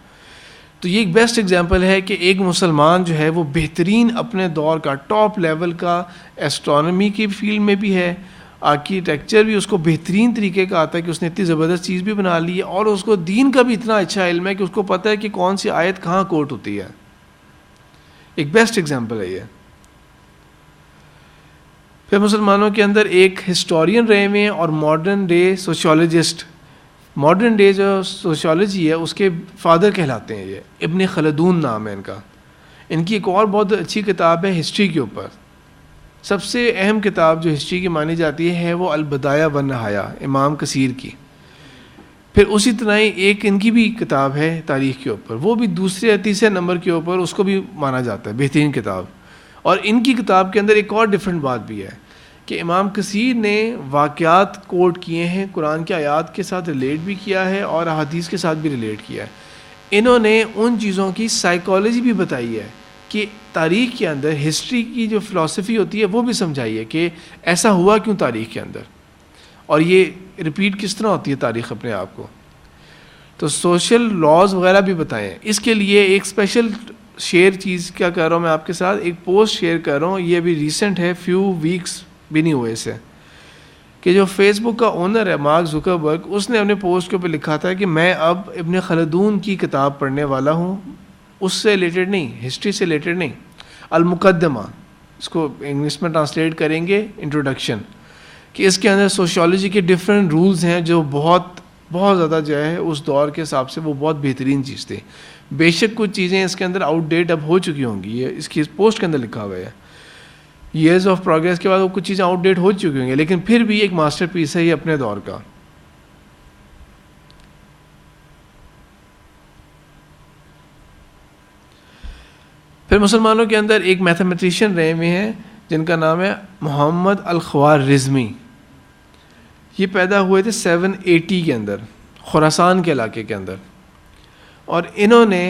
تو یہ ایک بیسٹ ایگزامپل ہے کہ ایک مسلمان جو ہے وہ بہترین اپنے دور کا ٹاپ لیول کا ایسٹرونومی کی فیلڈ میں بھی ہے, آرکیٹیکچر بھی اس کو بہترین طریقے کا آتا ہے کہ اس نے اتنی زبردست چیز بھی بنا لی ہے, اور اس کو دین کا بھی اتنا اچھا علم ہے کہ اس کو پتہ ہے کہ کون سی آیت کہاں کوٹ ہوتی ہے. ایک بیسٹ ایگزامپل ہے یہ. پھر مسلمانوں کے اندر ایک ہسٹورین رہے ہوئے ہیں اور modern day sociologist. Modern day جو سوشیولوجی ہے اس کے فادر کہلاتے ہیں, یہ ابن خلدون نام ہے ان کا. ان کی ایک اور بہت اچھی کتاب ہے ہسٹری کے اوپر. سب سے اہم کتاب جو ہسٹری کی مانی جاتی ہے وہ البدایہ والنہایہ امام کثیر کی. پھر اسی طرح ایک ان کی بھی کتاب ہے تاریخ کے اوپر, وہ بھی دوسرے یا تیسرے نمبر کے اوپر اس کو بھی مانا جاتا ہے بہترین کتاب. اور ان کی کتاب کے اندر ایک اور ڈفرینٹ بات بھی ہے کہ امام کثیر نے واقعات کوٹ کیے ہیں, قرآن کی آیات کے ساتھ ریلیٹ بھی کیا ہے اور احادیث کے ساتھ بھی ریلیٹ کیا ہے. انہوں نے ان چیزوں کی سائیکالوجی بھی بتائی ہے کہ تاریخ کے اندر ہسٹری کی جو فلسفی ہوتی ہے وہ بھی سمجھائی ہے کہ ایسا ہوا کیوں تاریخ کے اندر, اور یہ ریپیٹ کس طرح ہوتی ہے تاریخ اپنے آپ کو. تو سوشل لاز وغیرہ بھی بتائیں. اس کے لیے ایک اسپیشل شیئر چیز کیا کر رہا ہوں میں آپ کے ساتھ, ایک پوسٹ شیئر کر رہا ہوں, یہ ابھی ریسنٹ ہے, فیو ویکس بھی نہیں ہوئے اسے, کہ جو فیس بک کا اونر ہے مارک زکربرگ, اس نے اپنے پوسٹ کے اوپر لکھا تھا کہ میں اب ابن خلدون کی کتاب پڑھنے والا ہوں, اس سے ریلیٹڈ نہیں, ہسٹری سے ریلیٹڈ نہیں, المقدمہ, اس کو انگلش میں ٹرانسلیٹ کریں گے انٹروڈکشن، کہ اس کے اندر سوشیالوجی کے ڈفرینٹ رولز ہیں جو بہت بہت زیادہ جو ہے اس دور کے حساب سے وہ بہت بہترین چیز تھی. بے شک کچھ چیزیں اس کے اندر آؤٹ ڈیٹ اب ہو چکی ہوں گی، یہ اس کی پوسٹ کے اندر لکھا ہوا ہے، ایئرز آف پروگریس کے بعد وہ کچھ چیزیں آؤٹ ڈیٹ ہو چکی ہوں گی، لیکن پھر بھی ایک ماسٹر پیس ہے یہ اپنے دور کا. پھر مسلمانوں کے اندر ایک میتھمیٹیشین رہے ہوئے ہیں جن کا نام ہے محمد الخوارزمی. یہ پیدا ہوئے تھے 780 کے اندر خراسان کے علاقے کے اندر، اور انہوں نے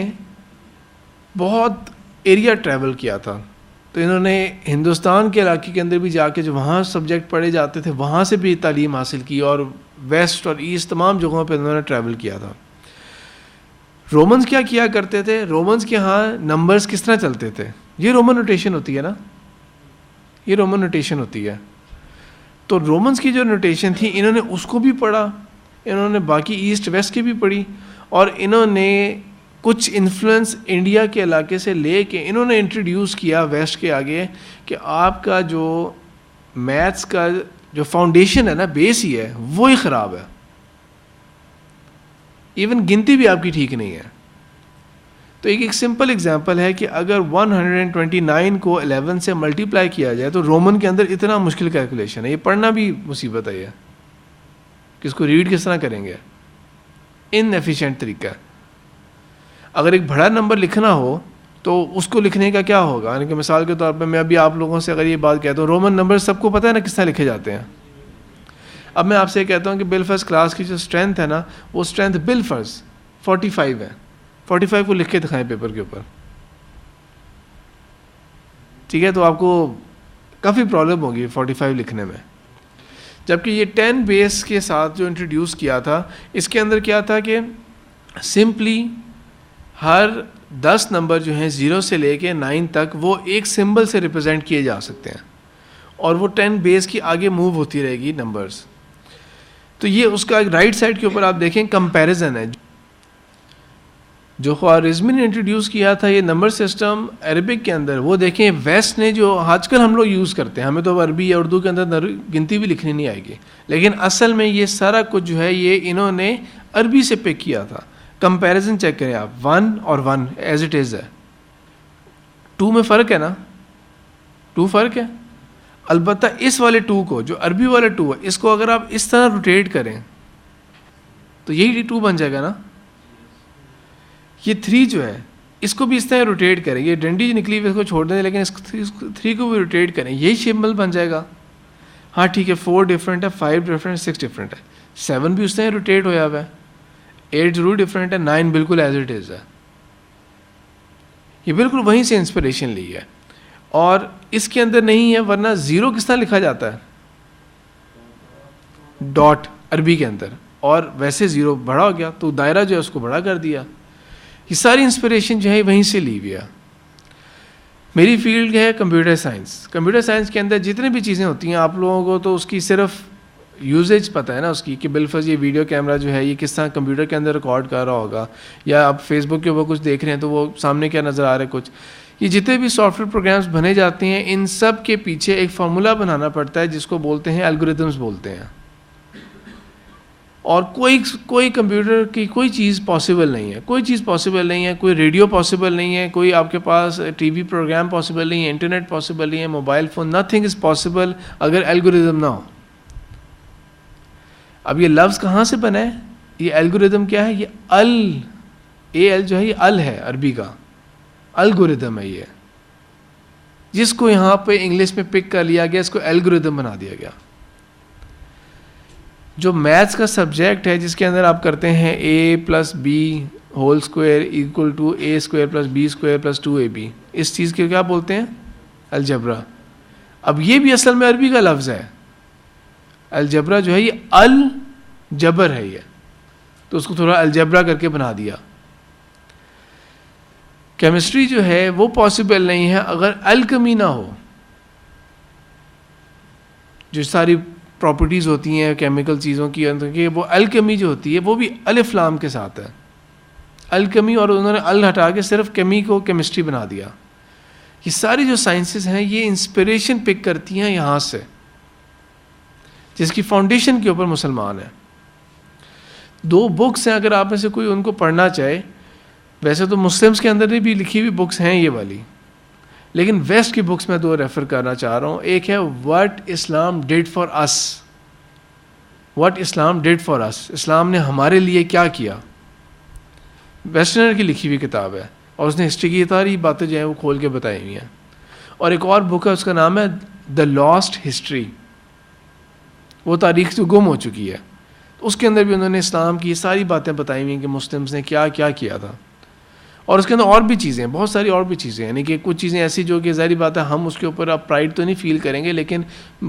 بہت ایریا ٹریول کیا تھا. تو انہوں نے ہندوستان کے علاقے کے اندر بھی جا کے جو وہاں سبجیکٹ پڑھے جاتے تھے وہاں سے بھی تعلیم حاصل کی، اور ویسٹ اور ایسٹ تمام جگہوں پہ انہوں نے ٹریول کیا تھا. رومنز کیا کرتے تھے؟ رومنز کے ہاں نمبرز کس طرح چلتے تھے؟ یہ رومن نوٹیشن ہوتی ہے نا، یہ رومن نوٹیشن ہوتی ہے. تو رومنز کی جو نوٹیشن تھی انہوں نے اس کو بھی پڑھا، انہوں نے باقی ایسٹ ویسٹ کی بھی پڑھی، اور انہوں نے کچھ انفلوئنس انڈیا کے علاقے سے لے کے انہوں نے انٹروڈیوس کیا ویسٹ کے آگے کہ آپ کا جو میتھس کا جو فاؤنڈیشن ہے نا، بیس ہی ہے، وہی خراب ہے. ایون گنتی بھی آپ کی ٹھیک نہیں ہے. تو ایک سمپل اگزامپل ہے کہ اگر 129 کو 11 سے ملٹیپلائی کیا جائے تو رومن کے اندر اتنا مشکل کیلکولیشن ہے، یہ پڑھنا بھی مصیبت ہے، یہ کہ اس کو ریڈ کس طرح کریں گے، ان ایفیشینٹ طریقہ. اگر ایک بڑا نمبر لکھنا ہو تو اس کو لکھنے کا کیا ہوگا، یعنی کہ مثال کے طور پہ میں ابھی آپ لوگوں سے اگر یہ بات کہتا ہوں، رومن نمبر سب کو پتہ ہے نا کس طرح لکھے جاتے ہیں. اب میں آپ سے کہتا ہوں کہ بالفرض کلاس کی جو اسٹرینتھ ہے نا، وہ اسٹرینتھ بالفرض 45 ہے، 45 کو لکھ کے دکھائیں پیپر کے اوپر، ٹھیک ہے؟ تو آپ کو کافی پرابلم ہوگی 45 لکھنے میں. جبکہ یہ 10 بیس کے ساتھ جو انٹروڈیوس کیا تھا، اس کے اندر کیا تھا کہ سمپلی ہر 10 نمبر جو ہیں 0 سے لے کے 9 تک وہ ایک سمبل سے ریپرزینٹ کیے جا سکتے ہیں، اور وہ 10 بیس کی آگے موو ہوتی رہے گی نمبرز. تو یہ اس کا رائٹ سائڈ کے اوپر آپ دیکھیں کمپیریزن ہے. جو خوارزمی نے انٹروڈیوس کیا تھا یہ نمبر سسٹم عربک کے اندر، وہ دیکھیں ویسٹ نے جو آج کل ہم لوگ یوز کرتے ہیں، ہمیں تو عربی یا اردو کے اندر گنتی بھی لکھنی نہیں آئے گی، لیکن اصل میں یہ سارا کچھ جو ہے یہ انہوں نے عربی سے پک کیا تھا. کمپیریزن چیک کریں آپ، 1 اور 1 ایز اٹ از ہے، 2 میں فرق ہے نا، 2 فرق ہے. البتہ اس والے 2 کو، جو عربی والا 2 ہے، اس کو اگر آپ اس طرح روٹیٹ کریں تو یہی 2 بن جائے گا نا. یہ 3 جو ہے اس کو بھی اس طرح روٹیٹ کریں، یہ ڈنڈی نکلی ہوئی اس کو چھوڑ دیں، لیکن اس 3 کو بھی روٹیٹ کریں، یہی سمبل بن جائے گا. ہاں ٹھیک ہے، 4 ڈفرینٹ ہے، 5 ڈفرینٹ، 6 ڈفرینٹ ہے، 7 بھی اس طرح روٹیٹ ہوا ہوا ہے، 8 ضرور ڈفرینٹ ہے، 9 بالکل ایز اٹ از ہے. یہ بالکل وہیں سے انسپریشن لی ہے، اور اس کے اندر نہیں ہے. ورنہ 0 کس طرح لکھا جاتا ہے؟ ڈاٹ عربی کے اندر، اور ویسے 0 بڑا ہو گیا تو دائرہ جو ہے اس کو بڑا کر دیا. یہ ساری انسپریشن جو ہے وہیں سے لی ہوئی ہے. میری فیلڈ ہے کمپیوٹر سائنس. کمپیوٹر سائنس کے اندر جتنی بھی چیزیں ہوتی ہیں آپ لوگوں کو تو اس کی صرف یوزیج پتہ ہے نا اس کی، کہ بالفرض یہ ویڈیو کیمرہ جو ہے یہ کس طرح کمپیوٹر کے اندر ریکارڈ کر رہا ہوگا، یا آپ فیس بک کے اوپر کچھ دیکھ رہے ہیں تو وہ سامنے کیا نظر آ رہا ہے کچھ. یہ جتنے بھی سافٹ ویئر پروگرامز بنے جاتے ہیں ان سب کے پیچھے ایک فارمولا بنانا پڑتا ہے جس کو بولتے ہیں الگوریتھمز بولتے ہیں. اور کوئی کمپیوٹر کی کوئی چیز پاسبل نہیں ہے، کوئی چیز پاسبل نہیں ہے، کوئی ریڈیو پاسبل نہیں ہے، کوئی آپ کے پاس ٹی وی پروگرام پاسبل نہیں ہے، انٹرنیٹ پاسبل نہیں ہے، mobile phone, nothing is possible اگر الگوریتھم نہ ہو. اب یہ لفظ کہاں سے بنا ہے؟ یہ الگوریتھم کیا ہے؟ یہ اے ایل جو ہے یہ ال ہے عربی کا، الگوریتھم ہے یہ، جس کو یہاں پہ انگلش میں پک کر لیا گیا، اس کو الگوریتھم بنا دیا گیا. جو میتھس کا سبجیکٹ ہے جس کے اندر آپ کرتے ہیں a+b² = a² + b² + 2ab، اس چیز کے کیا بولتے ہیں؟ الجبرا. اب یہ بھی اصل میں عربی کا لفظ ہے، الجبرا جو ہے یہ الجبر ہے، یہ تو اس کو تھوڑا الجبرا کر کے بنا دیا. کیمسٹری جو ہے وہ پاسبل نہیں ہے اگر الکمی نہ ہو. جو ساری پراپرٹیز ہوتی ہیں کیمیکل چیزوں کی اندر کی، وہ الکمی جو ہوتی ہے وہ بھی الف لام کے ساتھ ہے، الکمی، اور انہوں نے ال ہٹا کے صرف کیمی کو کیمسٹری بنا دیا. یہ ساری جو سائنسز ہیں یہ انسپریشن پک کرتی ہیں یہاں سے، جس کی فاؤنڈیشن کے اوپر مسلمان ہیں. 2 بکس ہیں، اگر آپ میں سے کوئی ان کو پڑھنا چاہے، ویسے تو مسلمس کے اندر بھی لکھی ہوئی بکس ہیں یہ والی، لیکن ویسٹ کی بکس میں 2 ریفر کرنا چاہ رہا ہوں. ایک ہے what Islam did for us, what Islam did for us, اسلام نے ہمارے لیے کیا کیا. ویسٹرنر کی لکھی ہوئی کتاب ہے، اور اس نے ہسٹری کی ساری باتیں جو ہیں وہ کھول کے بتائی ہوئی ہیں. اور ایک اور بک ہے، اس کا نام ہے دا لاسٹ ہسٹری، وہ تاریخ جو گم ہو چکی ہے. اس کے اندر بھی انہوں نے اسلام کی یہ ساری باتیں بتائی ہوئی ہیں کہ مسلمس نے کیا کیا کیا تھا. اور اس کے اندر اور بھی چیزیں ہیں، بہت ساری اور بھی چیزیں، یعنی کہ کچھ چیزیں ایسی جو کہ ظاہری بات ہے ہم اس کے اوپر اب پرائڈ تو نہیں فیل کریں گے، لیکن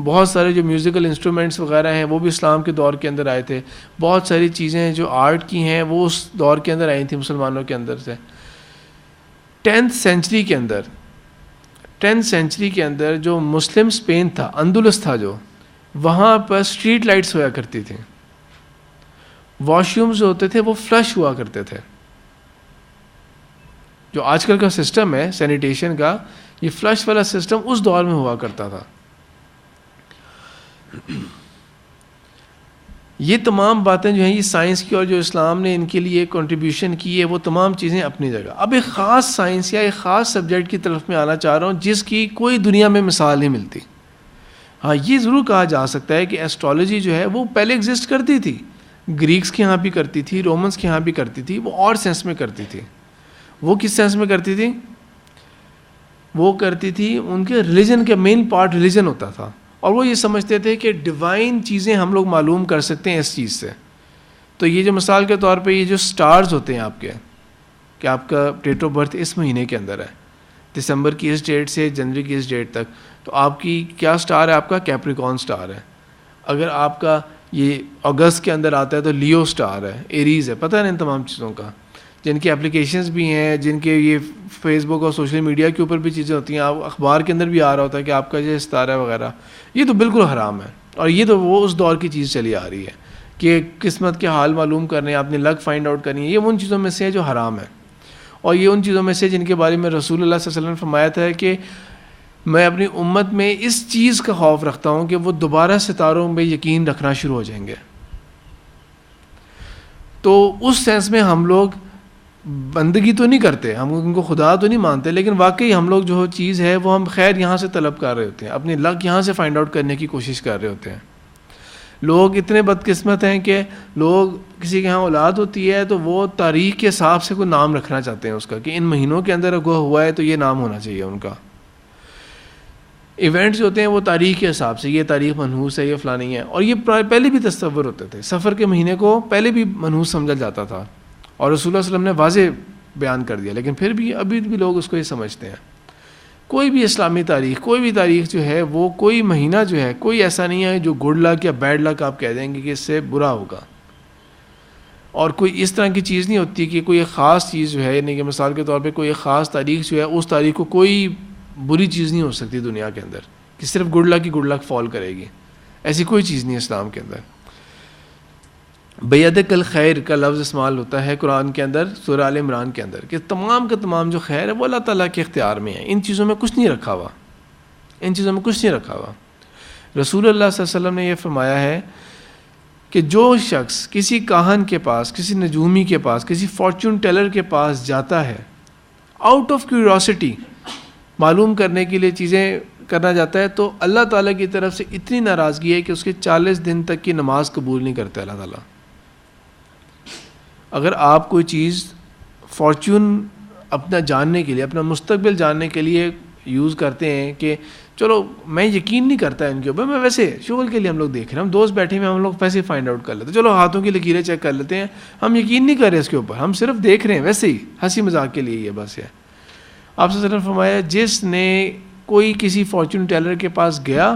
بہت سارے جو میوزیکل انسٹرومنٹس وغیرہ ہیں وہ بھی اسلام کے دور کے اندر آئے تھے. بہت ساری چیزیں جو آرٹ کی ہیں وہ اس دور کے اندر آئی تھیں مسلمانوں کے اندر سے. 10th سینچری کے اندر جو مسلم اسپین تھا، اندلس تھا، جو وہاں پر اسٹریٹ لائٹس ہوا کرتی تھیں، واش رومز جو ہوتے تھے وہ فلش ہوا کرتے تھے. جو آج کل کا سسٹم ہے سینیٹیشن کا، یہ فلش والا سسٹم اس دور میں ہوا کرتا تھا. یہ تمام باتیں جو ہیں یہ سائنس کی، اور جو اسلام نے ان کے لیے کنٹریبیوشن کی ہے وہ تمام چیزیں اپنی جگہ. اب ایک خاص سائنس یا ایک خاص سبجیکٹ کی طرف میں آنا چاہ رہا ہوں جس کی کوئی دنیا میں مثال نہیں ملتی. ہاں یہ ضرور کہا جا سکتا ہے کہ ایسٹرالوجی جو ہے وہ پہلے ایگزسٹ کرتی تھی، گریکس کے ہاں بھی کرتی تھی، رومنس کے ہاں بھی کرتی تھی، وہ اور سینس میں کرتی تھی. وہ کس سینس میں کرتی تھی؟ وہ کرتی تھی ان کے ریلیجن کا مین پارٹ ریلیجن ہوتا تھا، اور وہ یہ سمجھتے تھے کہ ڈیوائن چیزیں ہم لوگ معلوم کر سکتے ہیں اس چیز سے. تو یہ جو مثال کے طور پہ یہ جو سٹارز ہوتے ہیں آپ کے، کہ آپ کا ڈیٹ آف برتھ اس مہینے کے اندر ہے، دسمبر کی اس ڈیٹ سے جنوری کی اس ڈیٹ تک، تو آپ کی کیا سٹار ہے؟ آپ کا کیپریکون سٹار ہے. اگر آپ کا یہ اگست کے اندر آتا ہے تو لیو سٹار ہے، ایریز ہے. پتہ ہے نا ان تمام چیزوں کا، جن کی اپلیکیشنز بھی ہیں، جن کے یہ فیس بک اور سوشل میڈیا کے اوپر بھی چیزیں ہوتی ہیں، آپ اخبار کے اندر بھی آ رہا ہوتا ہے کہ آپ کا یہ ستارہ وغیرہ. یہ تو بالکل حرام ہے، اور یہ تو وہ اس دور کی چیز چلی آ رہی ہے کہ قسمت کے حال معلوم کرنے، آپ نے لک فائنڈ آؤٹ کرنی ہے. یہ ان چیزوں میں سے ہے جو حرام ہے، اور یہ ان چیزوں میں سے جن کے بارے میں رسول اللہ صلی اللہ علیہ وسلم نے فرمایا تھا کہ میں اپنی امت میں اس چیز کا خوف رکھتا ہوں کہ وہ دوبارہ ستاروں میں یقین رکھنا شروع ہو جائیں گے. تو اس سینس میں ہم لوگ بندگی تو نہیں کرتے، ہم ان کو خدا تو نہیں مانتے، لیکن واقعی ہم لوگ جو چیز ہے وہ ہم خیر یہاں سے طلب کر رہے ہوتے ہیں، اپنی لک یہاں سے فائنڈ آؤٹ کرنے کی کوشش کر رہے ہوتے ہیں. لوگ اتنے بدقسمت ہیں کہ لوگ کسی کے ہاں اولاد ہوتی ہے تو وہ تاریخ کے حساب سے کوئی نام رکھنا چاہتے ہیں اس کا، کہ ان مہینوں کے اندر اگر ہوا ہے تو یہ نام ہونا چاہیے ان کا. ایونٹس جو ہوتے ہیں وہ تاریخ کے حساب سے، یہ تاریخ منحوس ہے، یہ فلانی ہے. اور یہ پہلے بھی تصور ہوتے تھے، سفر کے مہینے کو پہلے بھی منحوس سمجھا جاتا تھا، اور رسول اللہ صلی اللہ علیہ وسلم نے واضح بیان کر دیا، لیکن پھر بھی ابھی بھی لوگ اس کو یہ سمجھتے ہیں. کوئی بھی اسلامی تاریخ، کوئی بھی تاریخ جو ہے وہ کوئی مہینہ جو ہے کوئی ایسا نہیں ہے جو گڈ لک یا بیڈ لک آپ کہہ دیں گے کہ اس سے برا ہوگا. اور کوئی اس طرح کی چیز نہیں ہوتی کہ کوئی ایک خاص چیز جو ہے، یعنی کہ مثال کے طور پہ کوئی ایک خاص تاریخ جو ہے اس تاریخ کو کوئی بری چیز نہیں ہو سکتی دنیا کے اندر کہ صرف گڈ لک ہی گڈ لک فال کرے گی. ایسی کوئی چیز نہیں ہے اسلام کے اندر. بیدک الخیر کا لفظ استعمال ہوتا ہے قرآن کے اندر، سورہ آل عمران کے اندر، کہ تمام کا تمام جو خیر ہے وہ اللہ تعالیٰ کے اختیار میں ہے. ان چیزوں میں کچھ نہیں رکھا ہوا، ان چیزوں میں کچھ نہیں رکھا ہوا. رسول اللہ صلی اللہ علیہ وسلم نے یہ فرمایا ہے کہ جو شخص کسی کاہن کے پاس، کسی نجومی کے پاس، کسی فارچون ٹیلر کے پاس جاتا ہے آؤٹ آف کیوریوسٹی، معلوم کرنے کے لیے چیزیں کرنا جاتا ہے، تو اللہ تعالیٰ کی طرف سے اتنی ناراضگی ہے کہ اس کے 40 دن تک کی نماز قبول نہیں کرتا اللہ تعالیٰ. اگر آپ کوئی چیز فارچون اپنا جاننے کے لیے، اپنا مستقبل جاننے کے لیے یوز کرتے ہیں کہ چلو میں یقین نہیں کرتا ان کے اوپر، میں ویسے شغل کے لیے ہم لوگ دیکھ رہے ہیں، ہم دوست بیٹھے ہوئے ہم لوگ پیسے فائنڈ آؤٹ کر لیتے ہیں، چلو ہاتھوں کی لکیریں چیک کر لیتے ہیں، ہم یقین نہیں کر رہے اس کے اوپر، ہم صرف دیکھ رہے ہیں ویسے ہی ہنسی مذاق کے لیے. یہ بس ہے. آپ صلی اللہ علیہ وسلم نے فرمایا جس نے کوئی کسی فارچون ٹیلر کے پاس گیا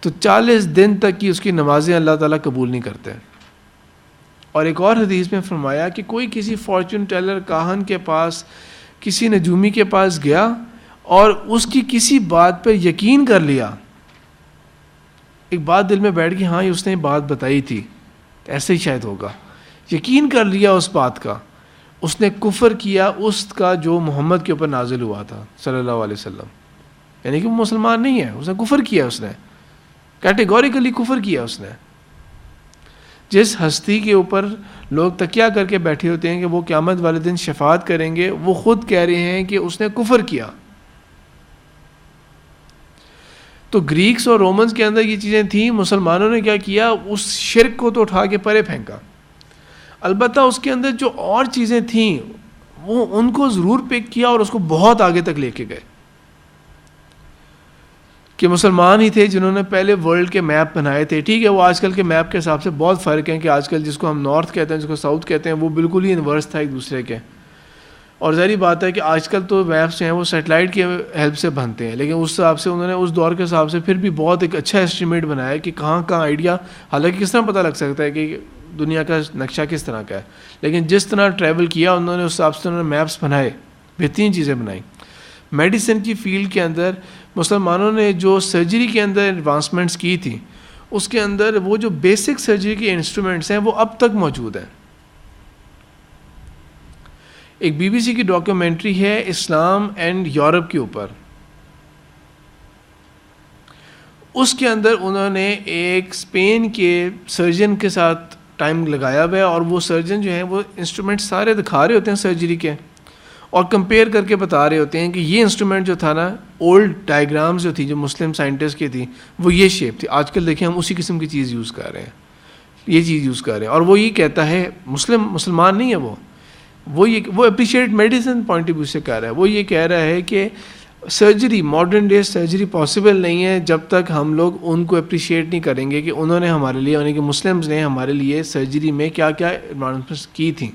تو 40 دن تک کی اس کی نمازیں اللہ تعالیٰ قبول نہیں کرتے. اور ایک اور حدیث میں فرمایا کہ کوئی کسی فارچون ٹیلر کاہن کے پاس، کسی نجومی کے پاس گیا اور اس کی کسی بات پر یقین کر لیا، ایک بات دل میں بیٹھ گئی، ہاں یہ اس نے بات بتائی تھی ایسے ہی شاید ہوگا، یقین کر لیا اس بات کا، اس نے کفر کیا اس کا جو محمد کے اوپر نازل ہوا تھا صلی اللہ علیہ وسلم، یعنی کہ وہ مسلمان نہیں ہے، اس نے کفر کیا، اس نے کیٹیگوریکلی کفر کیا اس نے. جس ہستی کے اوپر لوگ تکیہ کر کے بیٹھے ہوتے ہیں کہ وہ قیامت والے دن شفاعت کریں گے، وہ خود کہہ رہے ہیں کہ اس نے کفر کیا. تو گریکس اور رومنز کے اندر یہ چیزیں تھیں، مسلمانوں نے کیا کیا، اس شرک کو تو اٹھا کے پرے پھینکا. البتہ اس کے اندر جو اور چیزیں تھیں وہ ان کو ضرور پک کیا اور اس کو بہت آگے تک لے کے گئے. کہ مسلمان ہی تھے جنہوں نے پہلے ورلڈ کے میپ بنائے تھے. ٹھیک ہے، وہ آج کل کے میپ کے حساب سے بہت فرق ہے، کہ آج کل جس کو ہم نارتھ کہتے ہیں، جس کو ساؤتھ کہتے ہیں، وہ بالکل ہی انورس تھا ایک دوسرے کے. اور ظاہری بات ہے کہ آج کل تو میپس ہیں وہ سیٹلائٹ کی ہیلپ سے بنتے ہیں، لیکن اس حساب سے انہوں نے اس دور کے حساب سے پھر بھی بہت ایک اچھا ایسٹیمیٹ بنایا کہ کہاں کہاں آئیڈیا. حالانکہ کس طرح پتہ لگ سکتا ہے کہ دنیا کا نقشہ کس طرح کا ہے، لیکن جس طرح ٹریول کیا انہوں نے اس حساب سے انہوں نے میپس بنائے، بہترین چیزیں بنائیں. میڈیسن کی فیلڈ کے اندر مسلمانوں نے جو سرجری کے اندر ایڈوانسمنٹس کی تھی، اس کے اندر وہ جو بیسک سرجری کے انسٹرومنٹس ہیں وہ اب تک موجود ہیں. ایک بی بی سی کی ڈاکیومنٹری ہے اسلام اینڈ یورپ کے اوپر، اس کے اندر انہوں نے ایک اسپین کے سرجن کے ساتھ ٹائم لگایا ہوا ہے، اور وہ سرجن جو ہیں وہ انسٹرومنٹ سارے دکھا رہے ہوتے ہیں سرجری کے، اور کمپیئر کر کے بتا رہے ہوتے ہیں کہ یہ انسٹرومنٹ جو تھا نا، اولڈ ڈائیگرامز جو تھی جو مسلم سائنٹسٹ کی تھی وہ یہ شیپ تھی، آج کل دیکھیں ہم اسی قسم کی چیز یوز کر رہے ہیں، یہ چیز یوز کر رہے ہیں. اور وہ یہ کہتا ہے مسلمان نہیں ہے وہ appreciate medicine point of view سے کہہ رہا ہے. وہ یہ کہہ رہا ہے کہ surgery, modern day surgery possible نہیں ہے جب تک ہم لوگ ان کو اپریشیٹ نہیں کریں گے کہ انہوں نے ہمارے لیے، یعنی کہ مسلمز نے ہمارے لیے سرجری میں کیا کیا ایڈوانسمنٹس کی تھیں،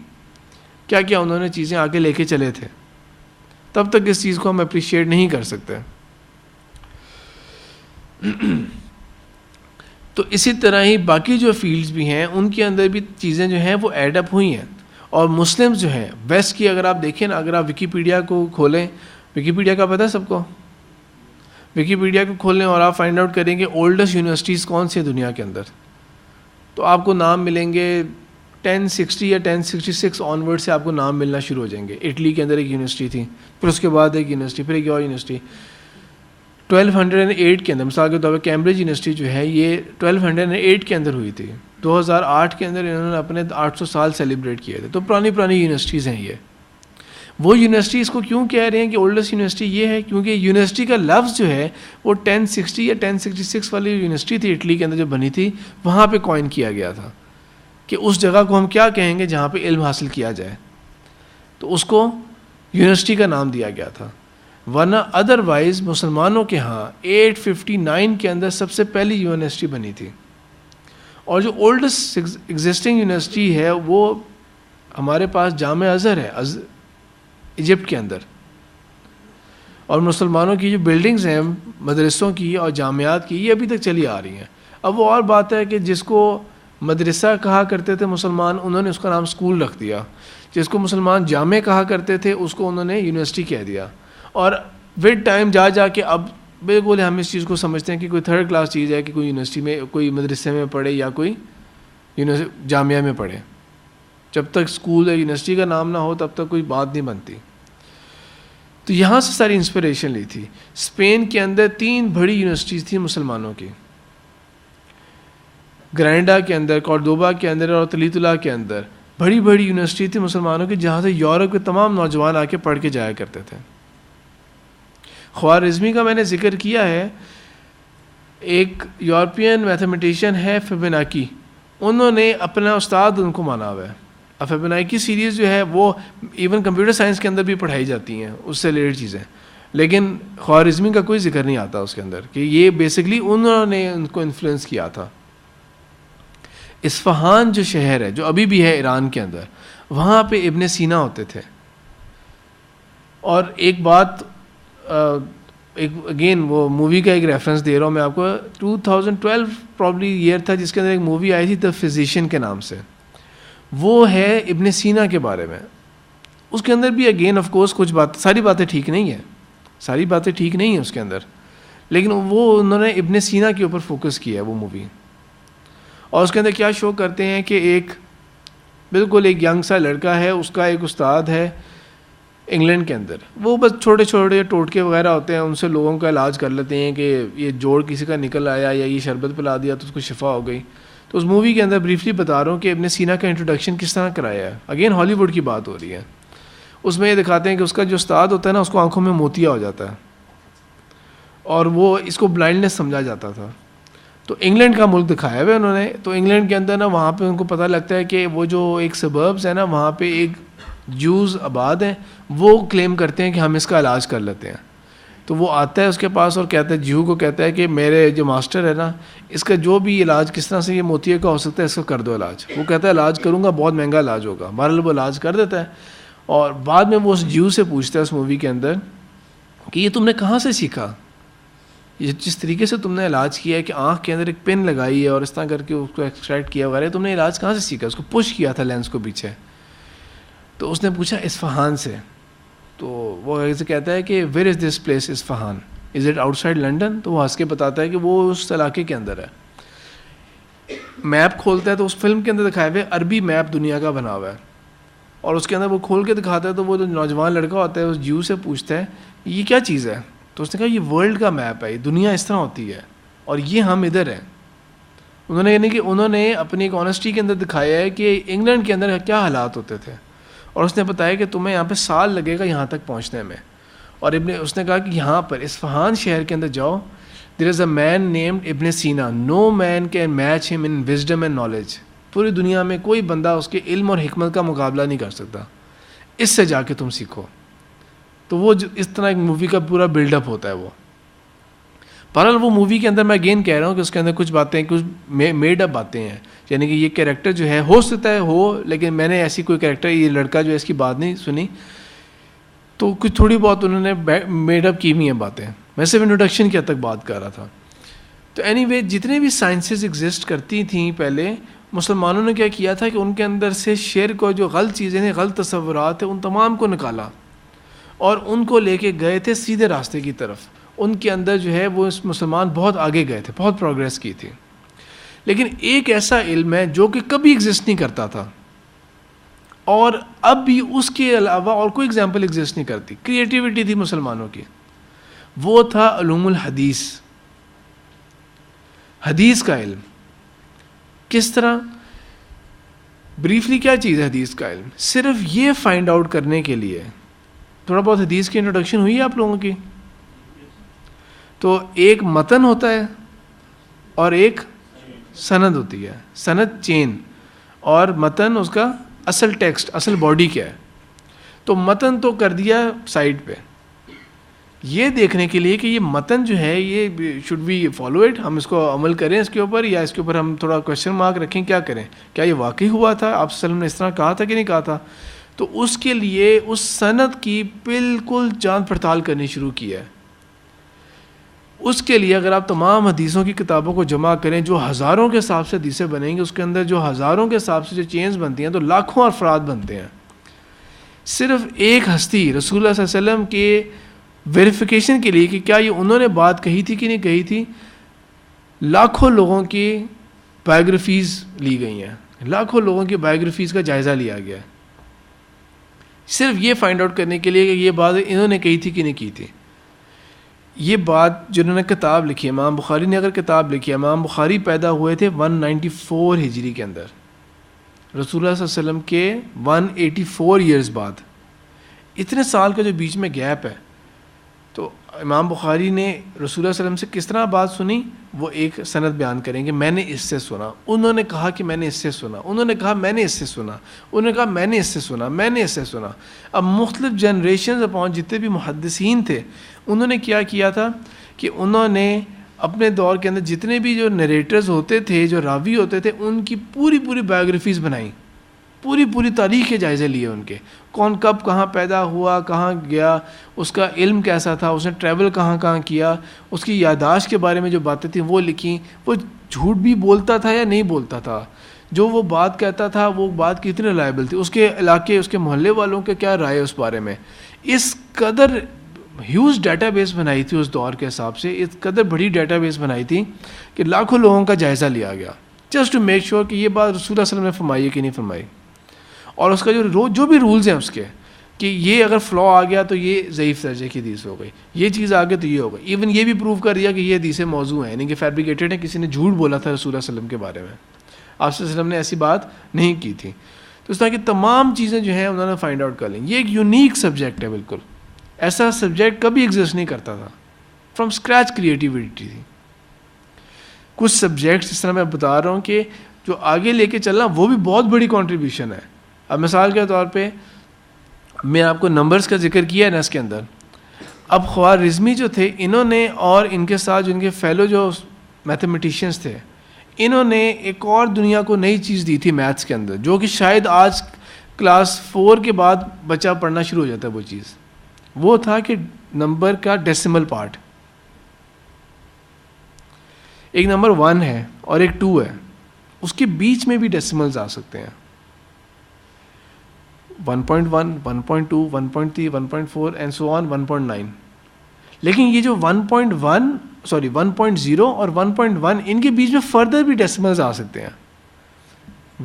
کیا کیا انہوں نے چیزیں آگے لے کے چلے تھے. تب تک اس چیز کو ہم اپریشیٹ نہیں کر سکتے. تو اسی طرح ہی باقی جو فیلڈز بھی ہیں ان کے اندر بھی چیزیں جو ہیں وہ ایڈ اپ ہوئی ہیں. اور مسلمز جو ہیں ویسٹ کی، اگر آپ دیکھیں نا، اگر آپ ویکیپیڈیا کو کھولیں، ویکیپیڈیا کا پتہ ہے سب کو، ویکیپیڈیا کو کھولیں اور آپ فائنڈ آؤٹ کریں کہ اولڈسٹ یونیورسٹیز کون سی ہیں دنیا کے اندر، تو آپ کو نام ملیں گے 1060 یا 1066 آنورڈ سے آپ کو نام ملنا شروع ہو جائیں گے. اٹلی کے اندر ایک یونیورسٹی تھی، پھر اس کے بعد ایک یونیورسٹی، پھر ایک اور یونیورسٹی. 1208 کے اندر مثال کے طور پہ کیمبرج یونیورسٹی جو ہے یہ 1208 کے اندر ہوئی تھی. 2008 کے اندر انہوں نے اپنے 800 سال سیلیبریٹ کیے تھے. تو پرانی یونیورسٹیز ہیں یہ. وہ یونیورسٹی اس کو کیوں کہہ رہے ہیں کہ اولڈسٹ یونیورسٹی یہ ہے، کیونکہ یونیورسٹی کا لفظ جو ہے وہ 1060 یا 1066 والی یونیورسٹی تھی اٹلی کے اندر جو بنی تھی، وہاں پہ کوائن کیا گیا تھا کہ اس جگہ کو ہم کیا کہیں گے جہاں پہ علم حاصل کیا جائے، تو اس کو یونیورسٹی کا نام دیا گیا تھا. ورنہ ادروائز مسلمانوں کے ہاں 859 کے اندر سب سے پہلی یونیورسٹی بنی تھی. اور جو اولڈسٹ ایگزسٹنگ یونیورسٹی ہے وہ ہمارے پاس جامع ازہر ہے ایجپٹ کے اندر. اور مسلمانوں کی جو بلڈنگز ہیں مدرسوں کی اور جامعات کی، یہ ابھی تک چلی آ رہی ہیں. اب وہ اور بات ہے کہ جس کو مدرسہ کہا کرتے تھے مسلمان، انہوں نے اس کا نام اسکول رکھ دیا. جس کو مسلمان جامع کہا کرتے تھے اس کو انہوں نے یونیورسٹی کہہ دیا. اور ود ٹائم جا کے اب بالکل ہم اس چیز کو سمجھتے ہیں کہ کوئی تھرڈ کلاس چیز ہے کہ کوئی یونیورسٹی میں، کوئی مدرسے میں پڑھے یا کوئی جامعہ میں پڑھے. جب تک اسکول یا یونیورسٹی کا نام نہ ہو تب تک کوئی بات نہیں بنتی. تو یہاں سے ساری انسپریشن لی تھی. اسپین کے اندر 3 بڑی یونیورسٹیز تھیں مسلمانوں کی، گرینڈا کے اندر، کورڈوبا کے اندر اور تلیتلا کے اندر. بڑی بڑی یونیورسٹی تھی مسلمانوں کی جہاں سے یورپ کے تمام نوجوان آ کے پڑھ کے جایا کرتے تھے. خوارزمی کا میں نے ذکر کیا ہے. ایک یورپین میتھمیٹیشین ہے فیبوناچی، انہوں نے اپنا استاد ان کو مانا ہوا ہے. اب فیبوناچی سیریز جو ہے وہ ایون کمپیوٹر سائنس کے اندر بھی پڑھائی جاتی ہیں، اس سے ریلیٹڈ چیزیں، لیکن خوارزمی کا کوئی ذکر نہیں آتا اس کے اندر کہ یہ بیسکلی انہوں نے ان کو انفلوئنس کیا تھا. اصفہان جو شہر ہے جو ابھی بھی ہے ایران کے اندر، وہاں پہ ابن سینا ہوتے تھے. اور ایک بات ایک اگین وہ مووی کا ایک ریفرنس دے رہا ہوں میں آپ کو. 2012 پرابلی ایئر تھا جس کے اندر ایک مووی آئی تھی دا فزیشین کے نام سے. وہ ہے ابن سینا کے بارے میں. اس کے اندر بھی اگین آف کورس کچھ بات، ساری باتیں ٹھیک نہیں ہیں، ساری باتیں ٹھیک نہیں ہیں اس کے اندر، لیکن وہ انہوں نے ابن سینا کے اوپر فوکس کیا ہے وہ مووی. اور اس کے اندر کیا شو کرتے ہیں کہ ایک بالکل ایک ینگ سا لڑکا ہے, اس کا ایک استاد ہے انگلینڈ کے اندر, وہ بس چھوٹے چھوٹے ٹوٹکے وغیرہ ہوتے ہیں, ان سے لوگوں کا علاج کر لیتے ہیں کہ یہ جوڑ کسی کا نکل آیا یا یہ شربت پلا دیا تو اس کو شفا ہو گئی. تو اس مووی کے اندر بریفلی بتا رہا ہوں کہ ابن سینا کا انٹروڈکشن کس طرح کرایا ہے. اگین ہالی ووڈ کی بات ہو رہی ہے. اس میں یہ دکھاتے ہیں کہ اس کا جو استاد ہوتا ہے نا, اس کو آنکھوں میں موتیا ہو جاتا ہے اور وہ اس کو بلائنڈنس سمجھا جاتا تھا. تو انگلینڈ کا ملک دکھایا ہوا انہوں نے. تو انگلینڈ کے اندر نا وہاں پہ ان کو پتہ لگتا ہے کہ وہ جو ایک سبربس ہے نا, وہاں پہ ایک جوز آباد ہیں, وہ کلیم کرتے ہیں کہ ہم اس کا علاج کر لیتے ہیں. تو وہ آتا ہے اس کے پاس اور کہتا ہے, جیو کو کہتا ہے کہ میرے جو ماسٹر ہے نا, اس کا جو بھی علاج کس طرح سے یہ موتیے کا ہو سکتا ہے اس کو کر دو علاج. وہ کہتا ہے علاج کروں گا, بہت مہنگا علاج ہوگا. بہرحال وہ علاج کر دیتا ہے. اور بعد میں وہ اس جیو سے پوچھتا ہے اس مووی کے اندر کہ یہ تم نے کہاں سے سیکھا, یہ جس طریقے سے تم نے علاج کیا ہے کہ آنکھ کے اندر ایک پن لگائی ہے اور اس طرح کر کے اس کو ایکسٹریکٹ کیا وغیرہ, تم نے علاج کہاں سے سیکھا, اس کو پش کیا تھا لینس کو پیچھے. تو اس نے پوچھا اصفہان سے. تو وہ ایسے کہتا ہے کہ where is this place Isfahan, is it out side London. تو وہ ہنس کے بتاتا ہے کہ وہ اس علاقے کے اندر ہے. میپ کھولتا ہے تو اس فلم کے اندر دکھایا ہوا ہے عربی میپ دنیا کا بنا ہوا ہے, اور اس کے اندر وہ کھول کے دکھاتا ہے. تو وہ جو نوجوان لڑکا ہوتا ہے اس جیو سے پوچھتا ہے یہ کیا چیز ہے. تو اس نے کہا یہ ورلڈ کا میپ ہے, یہ دنیا اس طرح ہوتی ہے اور یہ ہم ادھر ہیں. انہوں نے یعنی کہ انہوں نے اپنی ایک آنیسٹی کے اندر دکھایا ہے کہ انگلینڈ کے اندر کیا حالات ہوتے تھے. اور اس نے بتایا کہ تمہیں یہاں پہ سال لگے گا یہاں تک پہنچنے میں. اور اس نے کہا کہ یہاں پر اصفہان شہر کے اندر جاؤ, دیر از اے مین نیمڈ ابن سینا, نو مین کین میچ ہم ان وزڈم اینڈ نالج. پوری دنیا میں کوئی بندہ اس کے علم اور حکمت کا مقابلہ نہیں کر سکتا, اس سے جا کے تم سیکھو. تو وہ اس طرح ایک مووی کا پورا بلڈ اپ ہوتا ہے. وہ بہرحال وہ مووی کے اندر میں اگین کہہ رہا ہوں کہ اس کے اندر کچھ باتیں کچھ میڈ اپ باتیں ہیں, یعنی کہ یہ کیریکٹر جو ہے ہو سکتا ہے ہو, لیکن میں نے ایسی کوئی کیریکٹر, یہ لڑکا جو ہے اس کی بات نہیں سنی, تو کچھ تھوڑی بہت انہوں نے میڈ اپ کی ہوئی ہیں باتیں. میں صرف انٹروڈکشن کی حد تک بات کر رہا تھا. تو اینی وے جتنے بھی سائنسز ایگزسٹ کرتی تھیں پہلے, مسلمانوں نے کیا کیا تھا کہ ان کے اندر سے شرک اور جو غلط چیزیں ہیں, غلط تصورات ہیں, ان تمام کو نکالا اور ان کو لے کے گئے تھے سیدھے راستے کی طرف. ان کے اندر جو ہے وہ مسلمان بہت آگے گئے تھے, بہت پروگریس کی تھی. لیکن ایک ایسا علم ہے جو کہ کبھی ایگزسٹ نہیں کرتا تھا اور اب بھی اس کے علاوہ اور کوئی ایگزامپل ایگزسٹ نہیں کرتی. کریٹیوٹی تھی مسلمانوں کی, وہ تھا علوم الحدیث, حدیث کا علم. کس طرح؟ بریفلی کیا چیز ہے حدیث کا علم؟ صرف یہ فائنڈ آؤٹ کرنے کے لیے, تھوڑا بہت حدیث کی انٹروڈکشن ہوئی ہے آپ لوگوں کی. تو ایک متن ہوتا ہے اور ایک سند ہوتی ہے, سند چین, اور متن اس کا اصل ٹیکسٹ, اصل باڈی کیا ہے. تو متن تو کر دیا سائڈ پہ, یہ دیکھنے کے لیے کہ یہ متن جو ہے یہ شوڈ وی فالو اٹ, ہم اس کو عمل کریں اس کے اوپر, یا اس کے اوپر ہم تھوڑا کوشچن مارک رکھیں, کیا کریں, کیا یہ واقعی ہوا تھا, آپ صلی اللہ علیہ وسلم نے اس طرح کہا تھا کہ نہیں کہا تھا. تو اس کے لیے اس سند کی بالکل جانچ پڑتال کرنی شروع کی ہے. اس کے لیے اگر آپ تمام حدیثوں کی کتابوں کو جمع کریں, جو ہزاروں کے حساب سے حدیثیں بنیں گی, اس کے اندر جو ہزاروں کے حساب سے جو چینز بنتی ہیں, تو لاکھوں افراد بنتے ہیں. صرف ایک ہستی رسول اللہ صلی اللہ علیہ وسلم کے ویریفیکیشن کے لیے کہ کیا یہ انہوں نے بات کہی تھی کہ نہیں کہی تھی, لاکھوں لوگوں کی بایوگرافیز لی گئی ہیں, لاکھوں لوگوں کی بایوگرافیز کا جائزہ لیا گیا ہے, صرف یہ فائنڈ آؤٹ کرنے کے لیے کہ یہ بات انہوں نے کہی تھی کہ نہیں کی تھی. یہ بات جنہوں نے کتاب لکھی, امام بخاری نے اگر کتاب لکھی, امام بخاری پیدا ہوئے تھے 194 ہجری کے اندر, رسول اللہ صلی اللہ علیہ وسلم کے 184 ایئرز بعد. اتنے سال کا جو بیچ میں گیپ ہے, تو امام بخاری نے رسول اللہ صلی اللہ علیہ وسلم سے کس طرح بات سنی, وہ ایک سند بیان کریں گے. میں نے اس سے سنا, انہوں نے کہا کہ میں نے اس سے سنا, انہوں نے کہا میں نے اس سے سنا, انہوں نے کہا میں نے اس سے سنا, میں نے اس سے سنا. اب مختلف جنریشنز اپون جتنے بھی محدثین تھے, انہوں نے کیا تھا کہ انہوں نے اپنے دور کے اندر جتنے بھی جو نریٹرز ہوتے تھے, جو راوی ہوتے تھے, ان کی پوری بایوگرافیز بنائیں, پوری تاریخ کے جائزے لیے ان کے, کون کب کہاں پیدا ہوا, کہاں گیا, اس کا علم کیسا تھا, اس نے ٹریول کہاں کیا, اس کی یادداشت کے بارے میں جو باتیں تھیں وہ لکھیں, وہ جھوٹ بھی بولتا تھا یا نہیں بولتا تھا, جو وہ بات کہتا تھا وہ بات کتنی ریلائبل تھی, اس کے علاقے اس کے محلے والوں کے کیا رائے اس بارے میں. اس قدر ہیوج ڈیٹا بیس بنائی تھی اس دور کے حساب سے, اس قدر بڑی ڈیٹا بیس بنائی تھی کہ لاکھوں لوگوں کا جائزہ لیا گیا, جسٹ ٹو میک شیور کہ یہ بات رسول اللہ صلی اللہ علیہ وسلم نے فرمائی ہے کہ نہیں فرمائی. اور اس کا جو بھی رولز ہیں اس کے کہ یہ اگر فلا آ گیا تو یہ ضعیف درجے کی حدیث ہو گئی, یہ چیز آ گئی تو یہ ہو گئی. ایون یہ بھی پروو کر دیا کہ یہ حدیثیں موضوع ہیں, یعنی کہ فیبریکیٹڈ ہیں, کسی نے جھوٹ بولا تھا رسول اللہ علیہ وسلم کے بارے میں, آپ صلی اللہ علیہ وسلم نے ایسی بات نہیں کی تھی. تو اس طرح کی تمام چیزیں جو ہیں انہوں نے فائنڈ آؤٹ کر لیں. یہ ایک یونیک سبجیکٹ ہے, بالکل ایسا سبجیکٹ کبھی ایگزسٹ نہیں کرتا تھا. فرام اسکریچ کریٹیوٹی تھی. کچھ سبجیکٹس اس طرح میں بتا رہا ہوں کہ جو آگے لے کے چلنا وہ بھی بہت بڑی کنٹریبیوشن ہے. اب مثال کے طور پہ میں آپ کو نمبرز کا ذکر کیا ہے نا اس کے اندر. اب خوارزمی جو تھے انہوں نے, اور ان کے ساتھ جو ان کے فیلو جو میتھمیٹیشینس تھے, انہوں نے ایک اور دنیا کو نئی چیز دی تھی میتھس کے اندر, جو کہ شاید آج کلاس 4 کے بعد بچہ پڑھنا شروع ہو جاتا ہے. وہ چیز وہ تھا کہ نمبر کا ڈیسیمل پارٹ. ایک نمبر 1 ہے اور ایک 2 ہے, اس کے بیچ میں بھی ڈیسیملز آ سکتے ہیں. 1.1, 1.2, 1.3, 1.4 اینڈ سو آن 1.9. لیکن یہ جو 1.0 اور 1.1 ان کے بیچ میں فردر بھی ڈیسیملز آ سکتے ہیں.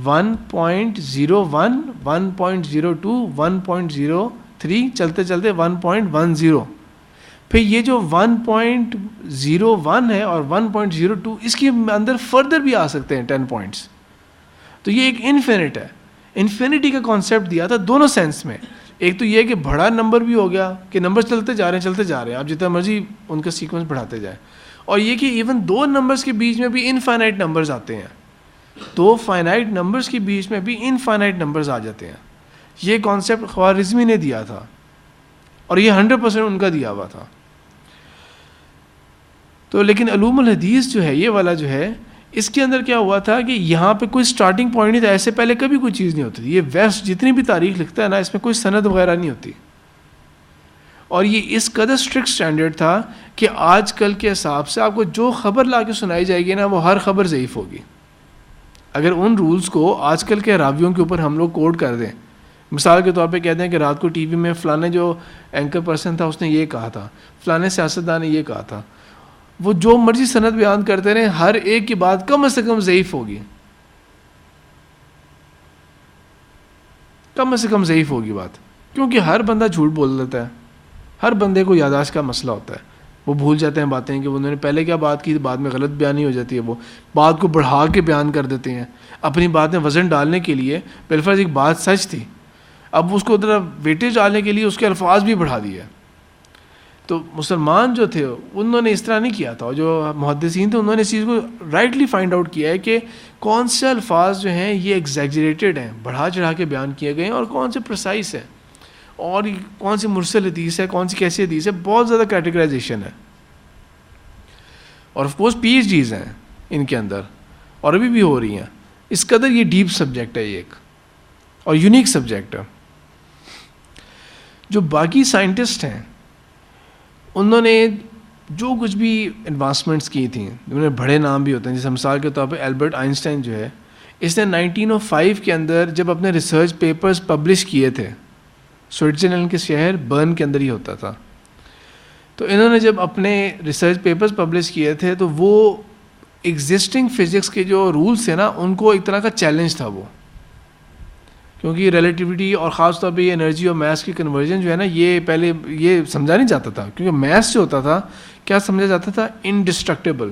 1.01, 1.02, 1.03 چلتے چلتے 1.10. پھر یہ جو 1.01 ہے اور 1.02 اس کے اندر فردر بھی آ سکتے ہیں 10 پوائنٹس. تو یہ ایک انفینٹ ہے. انفینٹی کا کانسیپٹ دیا تھا دونوں سینس میں. ایک تو یہ کہ بڑا نمبر بھی ہو گیا کہ نمبر چلتے جا رہے ہیں, آپ جتنا مرضی ان کا سیکوینس بڑھاتے جائیں. اور یہ کہ ایون دو نمبرز کے بیچ میں بھی انفائنائٹ نمبرز آتے ہیں, دو فائنائٹ نمبرز کے بیچ میں بھی انفائنائٹ نمبرز آ جاتے ہیں. یہ کانسیپٹ خوارزمی نے دیا تھا اور یہ 100% ان کا دیا ہوا تھا. تو لیکن علوم الحدیث جو ہے یہ والا جو ہے, اس کے اندر کیا ہوا تھا کہ یہاں پہ کوئی سٹارٹنگ پوائنٹ نہیں تھا. ایسے پہلے کبھی کوئی چیز نہیں ہوتی تھی. یہ ویسٹ جتنی بھی تاریخ لکھتا ہے نا, اس میں کوئی سند وغیرہ نہیں ہوتی. اور یہ اس قدر اسٹرکٹ سٹینڈرڈ تھا کہ آج کل کے حساب سے آپ کو جو خبر لا کے سنائی جائے گی نا, وہ ہر خبر ضعیف ہوگی. اگر ان رولز کو آج کل کے راویوں کے اوپر ہم لوگ کوڈ کر دیں, مثال کے طور پہ کہتے ہیں کہ رات کو ٹی وی میں فلانے جو اینکر پرسن تھا اس نے یہ کہا تھا, فلانے سیاستدان نے یہ کہا تھا, وہ جو مرضی سند بیان کرتے رہے, ہر ایک کی بات کم سے کم ضعیف ہوگی, کم سے کم ضعیف ہوگی بات. کیونکہ ہر بندہ جھوٹ بول دیتا ہے, ہر بندے کو یادداشت کا مسئلہ ہوتا ہے, وہ بھول جاتے ہیں باتیں کہ انہوں نے پہلے کیا بات کی, بعد میں غلط بیانی ہو جاتی ہے. وہ بات کو بڑھا کے بیان کر دیتے ہیں اپنی بات میں وزن ڈالنے کے لیے. بالفرض ایک بات سچ تھی, اب اس کو ادھر ویٹیج ڈالنے کے لیے اس کے الفاظ بھی بڑھا دیے. تو مسلمان جو تھے انہوں نے اس طرح نہیں کیا تھا, اور جو محدثین تھے انہوں نے اس چیز کو رائٹلی فائنڈ آؤٹ کیا ہے کہ کون سے الفاظ جو ہیں یہ ایگزیجریٹڈ ہیں, بڑھا چڑھا کے بیان کیے گئے ہیں, اور کون سے پرسائز ہیں, اور کون سی مرسل حدیث ہے, کون سی کیسی حدیث ہے. بہت زیادہ کیٹیگرائزیشن ہے, اور of course P H Ds ہیں ان کے اندر, اور ابھی بھی ہو رہی ہیں. اس قدر یہ ڈیپ سبجیکٹ ہے یہ ایک, اور یونیک سبجیکٹ ہے. جو باقی سائنٹسٹ ہیں انہوں نے جو کچھ بھی ایڈوانسمنٹس کی تھیں, انہوں نے بڑے نام بھی ہوتے ہیں, جیسے مثال کے طور پہ البرٹ آئنسٹائن جو ہے, اس نے 1905 کے اندر جب اپنے ریسرچ پیپرز پبلش کیے تھے, سوئٹزرلینڈ کے شہر برن کے اندر ہی ہوتا تھا, تو انہوں نے جب اپنے ریسرچ پیپرز پبلش کیے تھے تو وہ ایگزسٹنگ فزکس کے جو رولس تھے نا, ان کو ایک طرح کا چیلنج تھا وہ, کیونکہ ریلیٹیوٹی اور خاص طور پہ یہ انرجی اور میتھس کی کنورژن جو ہے نا, یہ پہلے یہ سمجھا نہیں جاتا تھا. کیونکہ میتھس جو ہوتا تھا کیا سمجھا جاتا تھا, انڈسٹرکٹیبل,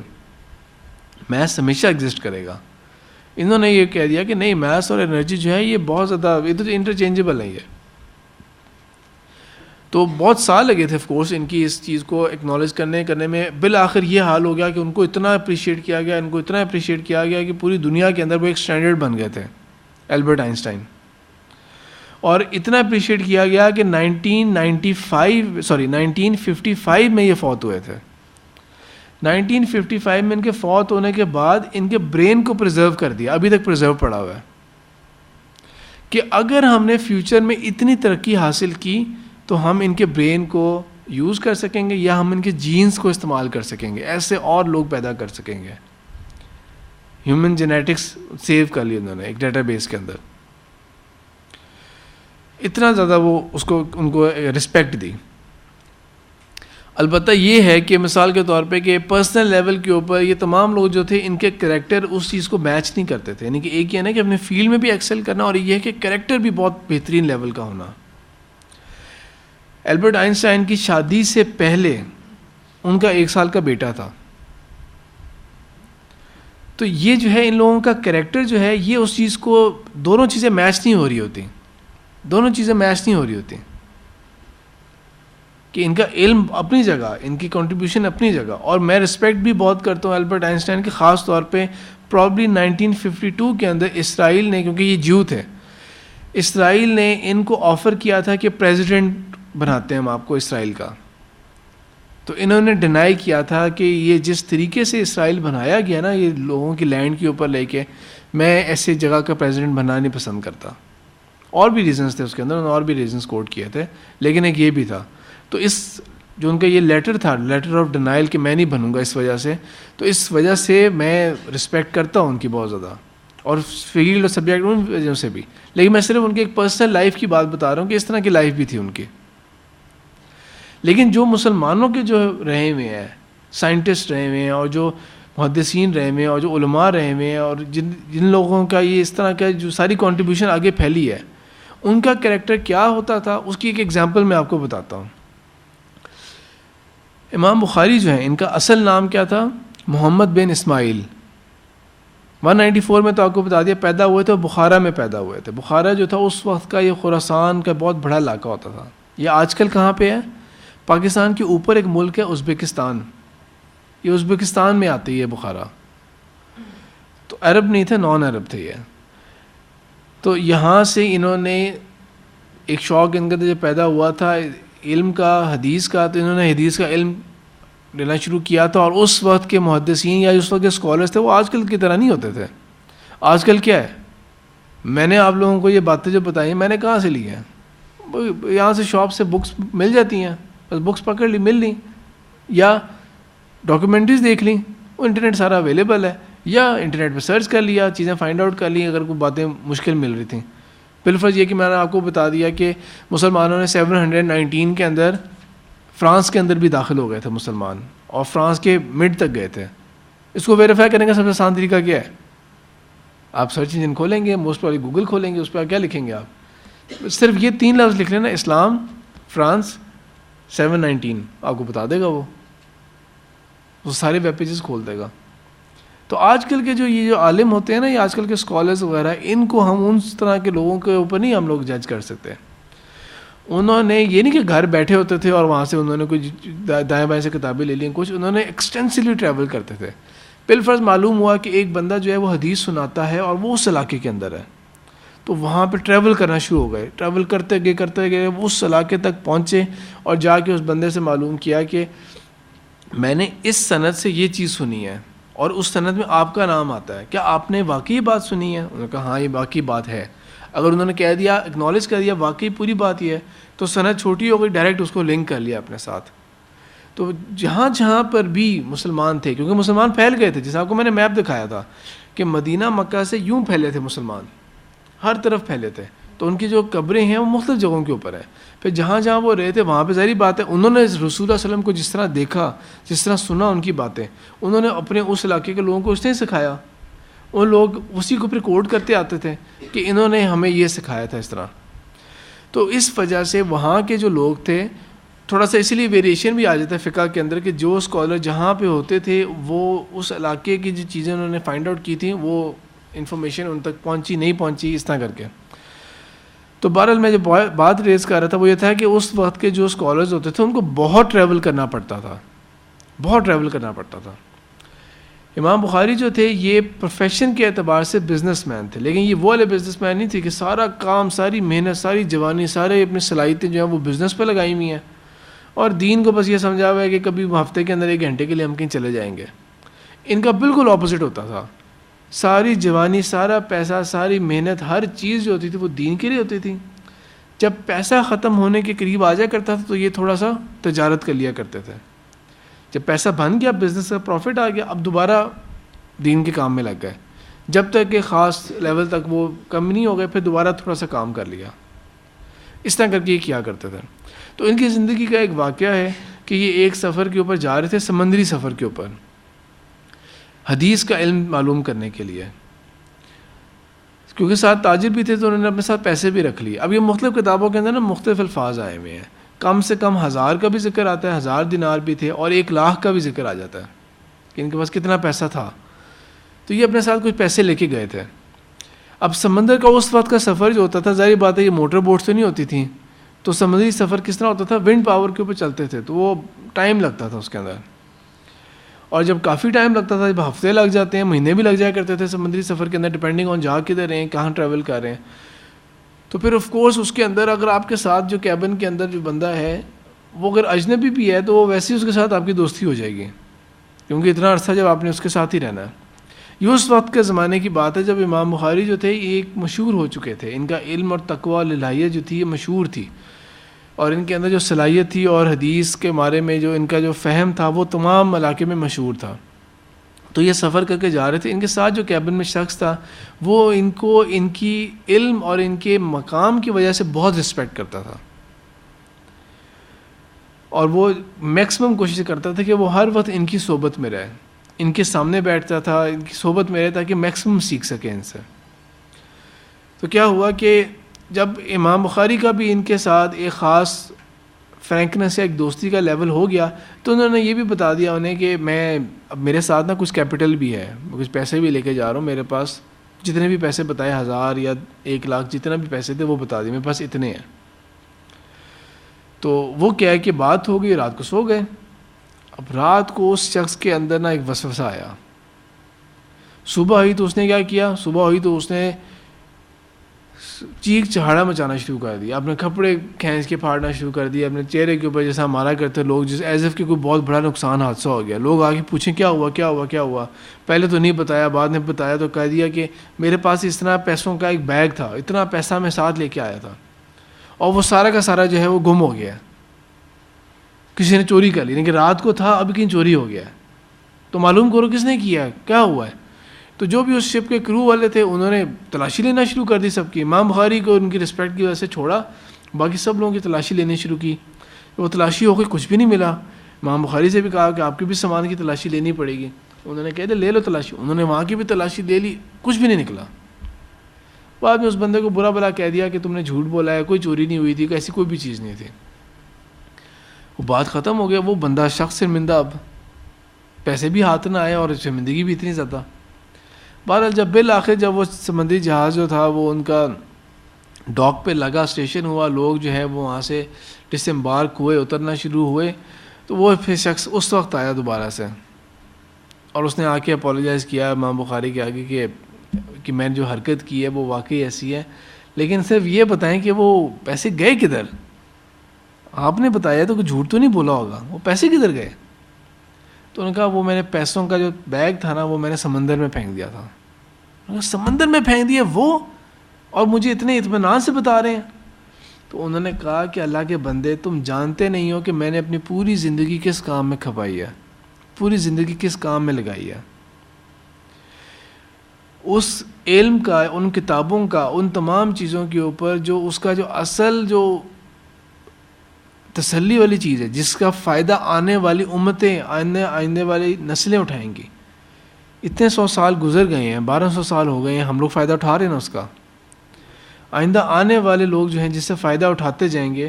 میتھس ہمیشہ ایگزسٹ کرے گا. انہوں نے یہ کہہ دیا کہ نہیں, میتھس اور انرجی جو ہے یہ بہت زیادہ ادھر انٹرچینجیبل ہے. یہ تو بہت سال لگے تھے آف کورس ان کی اس چیز کو ایکنالج کرنے میں. بالآخر یہ حال ہو گیا کہ ان کو اتنا اپریشیٹ کیا گیا, ان کو اتنا اپریشیٹ کیا گیا کہ پوری دنیا کے اندر وہ ایک اسٹینڈرڈ بن گئے تھے البرٹ آئنسٹائن. اور اتنا اپریشیٹ کیا گیا کہ 1955 میں یہ فوت ہوئے تھے. 1955 میں ان کے فوت ہونے کے بعد ان کے برین کو پرزرو کر دیا, ابھی تک پرزرو پڑا ہوا ہے, کہ اگر ہم نے فیوچر میں اتنی ترقی حاصل کی تو ہم ان کے برین کو یوز کر سکیں گے, یا ہم ان کے جینز کو استعمال کر سکیں گے, ایسے اور لوگ پیدا کر سکیں گے. ہیومن جینیٹکس سیو کر لی انہوں نے ایک ڈیٹا بیس کے اندر. اتنا زیادہ وہ اس کو ان کو رسپیکٹ دی. البتہ یہ ہے کہ مثال کے طور پہ کہ پرسنل لیول کے اوپر یہ تمام لوگ جو تھے ان کے کریکٹر اس چیز کو میچ نہیں کرتے تھے. یعنی کہ ایک یہ نا کہ اپنے فیلڈ میں بھی ایکسل کرنا, اور یہ ہے کہ کریکٹر بھی بہت بہترین لیول کا ہونا. البرٹ آئنسٹائن کی شادی سے پہلے ان کا 1 سال کا بیٹا تھا. تو یہ جو ہے ان لوگوں کا کریکٹر جو ہے یہ اس چیز کو, دونوں چیزیں میچ نہیں ہو رہی ہوتی, دونوں چیزیں میچ نہیں ہو رہی ہوتی. کہ ان کا علم اپنی جگہ, ان کی کنٹریبیوشن اپنی جگہ, اور میں رسپیکٹ بھی بہت کرتا ہوں البرٹ آئنسٹائن کے, خاص طور پہ پرابلی 1952 کے اندر اسرائیل نے, کیونکہ یہ جیو تھے, اسرائیل نے ان کو آفر کیا تھا کہ پریزیڈنٹ بناتے ہیں ہم آپ کو اسرائیل کا. تو انہوں نے ڈینائی کیا تھا کہ یہ جس طریقے سے اسرائیل بنایا گیا نا, یہ لوگوں کی لینڈ کے اوپر لے کے, میں ایسے جگہ کا پریزیڈنٹ بننا نہیں پسند کرتا. اور بھی ریزنس تھے اس کے اندر, انہوں نے اور بھی ریزنس کوٹ کیے تھے, لیکن ایک یہ بھی تھا. تو اس جو ان کا یہ لیٹر تھا, لیٹر آف ڈینائل, کہ میں نہیں بنوں گا اس وجہ سے, تو اس وجہ سے میں رسپیکٹ کرتا ہوں ان کی بہت زیادہ, اور فیلڈ اور سبجیکٹ ان وجہ سے بھی. لیکن میں صرف ان کے ایک پرسنل لائف کی بات بتا رہا ہوں کہ اس طرح کی لائف بھی تھی ان کی. لیکن جو مسلمانوں کے جو رہے ہوئے ہیں, سائنٹسٹ رہے ہوئے ہیں, اور جو محدثین رہے ہوئے ہیں, اور جو علماء رہے ہوئے ہیں, اور جن لوگوں کا یہ اس طرح کا جو ساری کنٹریبیوشن آگے پھیلی ہے, ان کا کریکٹر کیا ہوتا تھا, اس کی ایک ایگزامپل میں آپ کو بتاتا ہوں. امام بخاری جو ہیں, ان کا اصل نام کیا تھا؟ محمد بن اسماعیل. 194 میں تو آپ کو بتا دیا پیدا ہوئے تھے, بخارا میں پیدا ہوئے تھے. بخارا جو تھا اس وقت کا یہ خراسان کا بہت بڑا علاقہ ہوتا تھا. یہ آج کل کہاں پہ ہے؟ پاکستان کے اوپر ایک ملک ہے ازبکستان, یہ ازبکستان میں آتی ہے بخارا. تو عرب نہیں تھے, نان عرب تھے یہ. تو یہاں سے انہوں نے ایک شوق ان کا جب پیدا ہوا تھا علم کا, حدیث کا, تو انہوں نے حدیث کا علم لینا شروع کیا تھا. اور اس وقت کے محدثین یا اس وقت کے اسکالرس تھے, وہ آج کل کی طرح نہیں ہوتے تھے. آج کل کیا ہے, میں نے آپ لوگوں کو یہ باتیں جو بتائی ہیں, میں نے کہاں سے لی ہیں؟ یہاں سے شاپ سے بکس مل جاتی ہیں, بس بکس پکڑ لی, مل لی, یا ڈاکیومنٹریز دیکھ لیں, وہ انٹرنیٹ سارا اویلیبل ہے, یا انٹرنیٹ پہ سرچ کر لیا, چیزیں فائنڈ آؤٹ کر لی اگر کوئی باتیں مشکل مل رہی تھیں. بالفرض یہ کہ میں نے آپ کو بتا دیا کہ مسلمانوں نے 719 کے اندر فرانس کے اندر بھی داخل ہو گئے تھے مسلمان, اور فرانس کے مڈ تک گئے تھے. اس کو ویریفائی کرنے کا سب سے آسان طریقہ کیا ہے؟ آپ سرچ انجن کھولیں گے, موسٹ پرابلی گوگل کھولیں گے, اس پہ کیا لکھیں گے آپ؟ صرف یہ 3 لفظ لکھ لینا, اسلام, فرانس, 719, آپ کو بتا دے گا, وہ سارے ویب پیجز کھول دے گا. تو آج کل کے یہ جو عالم ہوتے ہیں نا, یہ آج کل کے اسکالرز وغیرہ, ان کو ہم ان طرح کے لوگوں کے اوپر نہیں ہم لوگ جج کر سکتے. انہوں نے یہ نہیں کہ گھر بیٹھے ہوتے تھے اور وہاں سے انہوں نے کوئی دائیں بائیں سے کتابیں لے لیں, کچھ انہوں نے ایکسٹینسولی ٹریول کرتے تھے. بالفرض معلوم ہوا کہ ایک بندہ جو ہے وہ حدیث سناتا ہے اور وہ اس علاقے کے اندر ہے, تو وہاں پہ ٹریول کرنا شروع ہو گئے. ٹریول کرتے گئے وہ اس علاقے تک پہنچے, اور جا کے اس بندے سے معلوم کیا کہ میں نے اس سند سے یہ چیز سنی ہے, اور اس سند میں آپ کا نام آتا ہے, کیا آپ نے واقعی بات سنی ہے؟ انہوں نے کہا ہاں یہ واقعی بات ہے. اگر انہوں نے کہہ دیا, اکنالج کر دیا واقعی پوری بات یہ ہے, تو سند چھوٹی ہو گئی, ڈائریکٹ اس کو لنک کر لیا اپنے ساتھ. تو جہاں جہاں پر بھی مسلمان تھے, کیونکہ مسلمان پھیل گئے تھے, جیسا آپ کو میں نے میپ دکھایا تھا کہ مدینہ مکہ سے یوں پھیلے تھے مسلمان, ہر طرف پھیلے تھے. تو ان کی جو قبریں ہیں وہ مختلف جگہوں کے اوپر ہیں. پھر جہاں جہاں وہ رہے تھے وہاں پہ ظاہری بات ہے انہوں نے رسول اللہ صلی اللہ علیہ وسلم کو جس طرح دیکھا, جس طرح سنا ان کی باتیں, انہوں نے اپنے اس علاقے کے لوگوں کو اس نے سکھایا. ان لوگ اسی کو ریکارڈ کرتے آتے تھے کہ انہوں نے ہمیں یہ سکھایا تھا اس طرح. تو اس وجہ سے وہاں کے جو لوگ تھے, تھوڑا سا اسی لیے ویریشن بھی آ جاتا ہے فقہ کے اندر, کہ جو اسکالر جہاں پہ ہوتے تھے وہ اس علاقے کی جو چیزیں انہوں نے فائنڈ آؤٹ کی تھیں وہ انفارمیشن ان تک پہنچی نہیں پہنچی, اس طرح کر کے. تو بہرحال میں جو بات ریز کر رہا تھا وہ یہ تھا کہ اس وقت کے جو اسکالرز ہوتے تھے ان کو بہت ٹریول کرنا پڑتا تھا, بہت ٹریول کرنا پڑتا تھا. امام بخاری جو تھے یہ پروفیشن کے اعتبار سے بزنس مین تھے, لیکن یہ وہ والے بزنس مین نہیں تھے کہ سارا کام, ساری محنت, ساری جوانی, سارے اپنی صلاحیتیں جو ہیں وہ بزنس پہ لگائی ہوئی ہیں, اور دین کو بس یہ سمجھا ہوا ہے کہ کبھی ہفتے کے اندر 1 گھنٹے کے لیے ہم کہیں چلے جائیں گے. ان کا بالکل اپوزٹ ہوتا تھا. ساری جوانی, سارا پیسہ, ساری محنت, ہر چیز جو ہوتی تھی وہ دین کے لیے ہوتی تھی. جب پیسہ ختم ہونے کے قریب آ جایا کرتا تھا تو یہ تھوڑا سا تجارت کر لیا کرتے تھے. جب پیسہ بن گیا, بزنس کا پروفٹ آ گیا, اب دوبارہ دین کے کام میں لگ گئے. جب تک کہ خاص لیول تک وہ کم نہیں ہو گئے, پھر دوبارہ تھوڑا سا کام کر لیا. اس طرح کر کے یہ کیا کرتے تھے. تو ان کی زندگی کا ایک واقعہ ہے کہ یہ ایک سفر کے اوپر جا رہے تھے، سمندری سفر کے اوپر، حدیث کا علم معلوم کرنے کے لیے، کیونکہ ساتھ تاجر بھی تھے تو انہوں نے اپنے ساتھ پیسے بھی رکھ لیے۔ اب یہ مختلف کتابوں کے اندر نا مختلف الفاظ آئے ہوئے ہیں، کم سے کم 1000 کا بھی ذکر آتا ہے، 1000 دینار بھی تھے، اور 1,00,000 کا بھی ذکر آ جاتا ہے کہ ان کے پاس کتنا پیسہ تھا۔ تو یہ اپنے ساتھ کچھ پیسے لے کے گئے تھے۔ اب سمندر کا اس وقت کا سفر جو ہوتا تھا، ظاہر بات ہے یہ موٹر بوٹس تو نہیں ہوتی تھیں، تو سمندری سفر کس طرح ہوتا تھا، ونڈ پاور کے اوپر چلتے تھے، تو وہ ٹائم لگتا تھا اس کے اندر، اور جب کافی ٹائم لگتا تھا، جب ہفتے لگ جاتے ہیں، مہینے بھی لگ جایا کرتے تھے سمندری سفر کے اندر، ڈپینڈنگ آن جا کدھر رہے ہیں، کہاں ٹریول کر رہے ہیں، تو پھر آف کورس اس کے اندر اگر آپ کے ساتھ جو کیبن کے اندر جو بندہ ہے وہ اگر اجنبی بھی ہے تو وہ ویسے ہی اس کے ساتھ آپ کی دوستی ہو جائے گی، کیونکہ اتنا عرصہ جب آپ نے اس کے ساتھ ہی رہنا ہے۔ یہ اس وقت کے زمانے کی بات ہے جب امام بخاری جو تھے یہ ایک مشہور ہو چکے تھے، ان کا علم اور تقویٰ الہیہ جو تھی یہ مشہور تھی، اور ان کے اندر جو صلاحیت تھی اور حدیث کے بارے میں جو ان کا جو فہم تھا وہ تمام علاقے میں مشہور تھا۔ تو یہ سفر کر کے جا رہے تھے، ان کے ساتھ جو کیبن میں شخص تھا وہ ان کو ان کی علم اور ان کے مقام کی وجہ سے بہت رسپیکٹ کرتا تھا، اور وہ میکسیمم کوشش کرتا تھا کہ وہ ہر وقت ان کی صحبت میں رہے، ان کے سامنے بیٹھتا تھا، ان کی صحبت میں رہے تاکہ میکسیمم سیکھ سکے ان سے۔ تو کیا ہوا کہ جب امام بخاری کا بھی ان کے ساتھ ایک خاص فرینکنس یا ایک دوستی کا لیول ہو گیا تو انہوں نے یہ بھی بتا دیا انہیں کہ میں اب میرے ساتھ نا کچھ کیپٹل بھی ہے، کچھ پیسے بھی لے کے جا رہا ہوں، میرے پاس جتنے بھی پیسے بتائے 1000 یا 1,00,000 جتنا بھی پیسے تھے وہ بتا دیے، میرے پاس اتنے ہیں۔ تو وہ کیا ہے کہ بات ہو گئی، رات کو سو گئے۔ اب رات کو اس شخص کے اندر نا ایک وسوسہ آیا، صبح ہوئی تو اس نے کیا کیا، صبح ہوئی تو اس نے چیخ چہاڑا مچانا شروع کر دیا، اپنے کپڑے کھینچ کے پھاڑنا شروع کر دیا اپنے چہرے کے اوپر، جیسا ہمارا کرتے لوگ، جیسے ایز اف کہ کوئی بہت بڑا نقصان حادثہ ہو گیا۔ لوگ آگے پوچھیں کیا ہوا کیا ہوا کیا ہوا، پہلے تو نہیں بتایا، بعد میں بتایا تو کہہ دیا کہ میرے پاس اس طرح پیسوں کا ایک بیگ تھا، اتنا پیسہ میں ساتھ لے کے آیا تھا، اور وہ سارا کا سارا جو ہے وہ گم ہو گیا، کسی نے چوری کر لی، یعنی کہ رات کو تھا اب کہیں چوری ہو گیا ہے، تو معلوم کرو کس نے کیا، کیا ہوا ہے۔ تو جو بھی اس شپ کے کرو والے تھے انہوں نے تلاشی لینا شروع کر دی سب کی، امام بخاری کو ان کی رسپیکٹ کی وجہ سے چھوڑا، باقی سب لوگوں کی تلاشی لینی شروع کی۔ وہ تلاشی ہو گئی، کچھ بھی نہیں ملا۔ امام بخاری سے بھی کہا کہ آپ کی بھی سامان کی تلاشی لینی پڑے گی، انہوں نے کہہ دیا لے لو تلاشی، انہوں نے وہاں کی بھی تلاشی لے لی، کچھ بھی نہیں نکلا۔ بعد میں اس بندے کو برا بلا کہہ دیا کہ تم نے جھوٹ بولا ہے، کوئی چوری نہیں ہوئی تھی، ایسی کوئی بھی چیز نہیں تھی۔ وہ بات ختم ہو گیا، وہ بندہ شخص شرمندہ، اب پیسے بھی ہاتھ نہ آئے اور شرمندگی بھی اتنی زیادہ۔ بہرحال جب بالآخر جب وہ سمندری جہاز جو تھا وہ ان کا ڈاک پہ لگا، اسٹیشن ہوا، لوگ جو ہے وہ وہاں سے ڈس امبارک ہوئے، اترنا شروع ہوئے، تو وہ پھر شخص اس وقت آیا دوبارہ سے، اور اس نے آ کے اپولوجائز کیا امام بخاری کے آگے کہ میں نے جو حرکت کی ہے وہ واقعی ایسی ہے، لیکن صرف یہ بتائیں کہ وہ پیسے گئے کدھر، آپ نے بتایا تو کوئی جھوٹ تو نہیں بولا ہوگا، وہ پیسے کدھر گئے؟ تو انہوں نے کہا وہ میں نے پیسوں کا جو بیگ تھا نا وہ میں نے سمندر میں پھینک دیا تھا۔ سمندر میں پھینک دیا وہ، اور مجھے اتنے اطمینان سے بتا رہے ہیں؟ تو انہوں نے کہا کہ اللہ کے بندے تم جانتے نہیں ہو کہ میں نے اپنی پوری زندگی کس کام میں کھپائی ہے، پوری زندگی کس کام میں لگائی ہے، اس علم کا، ان کتابوں کا، ان تمام چیزوں کے اوپر جو اس کا جو اصل جو تسلی والی چیز ہے، جس کا فائدہ آنے والی امتیں، آئندے والی نسلیں اٹھائیں گی۔ اتنے 100 سال گزر گئے ہیں، 1200 سال ہو گئے ہیں، ہم لوگ فائدہ اٹھا رہے ہیں نا اس کا، آئندہ آنے والے لوگ جو ہیں جس سے فائدہ اٹھاتے جائیں گے،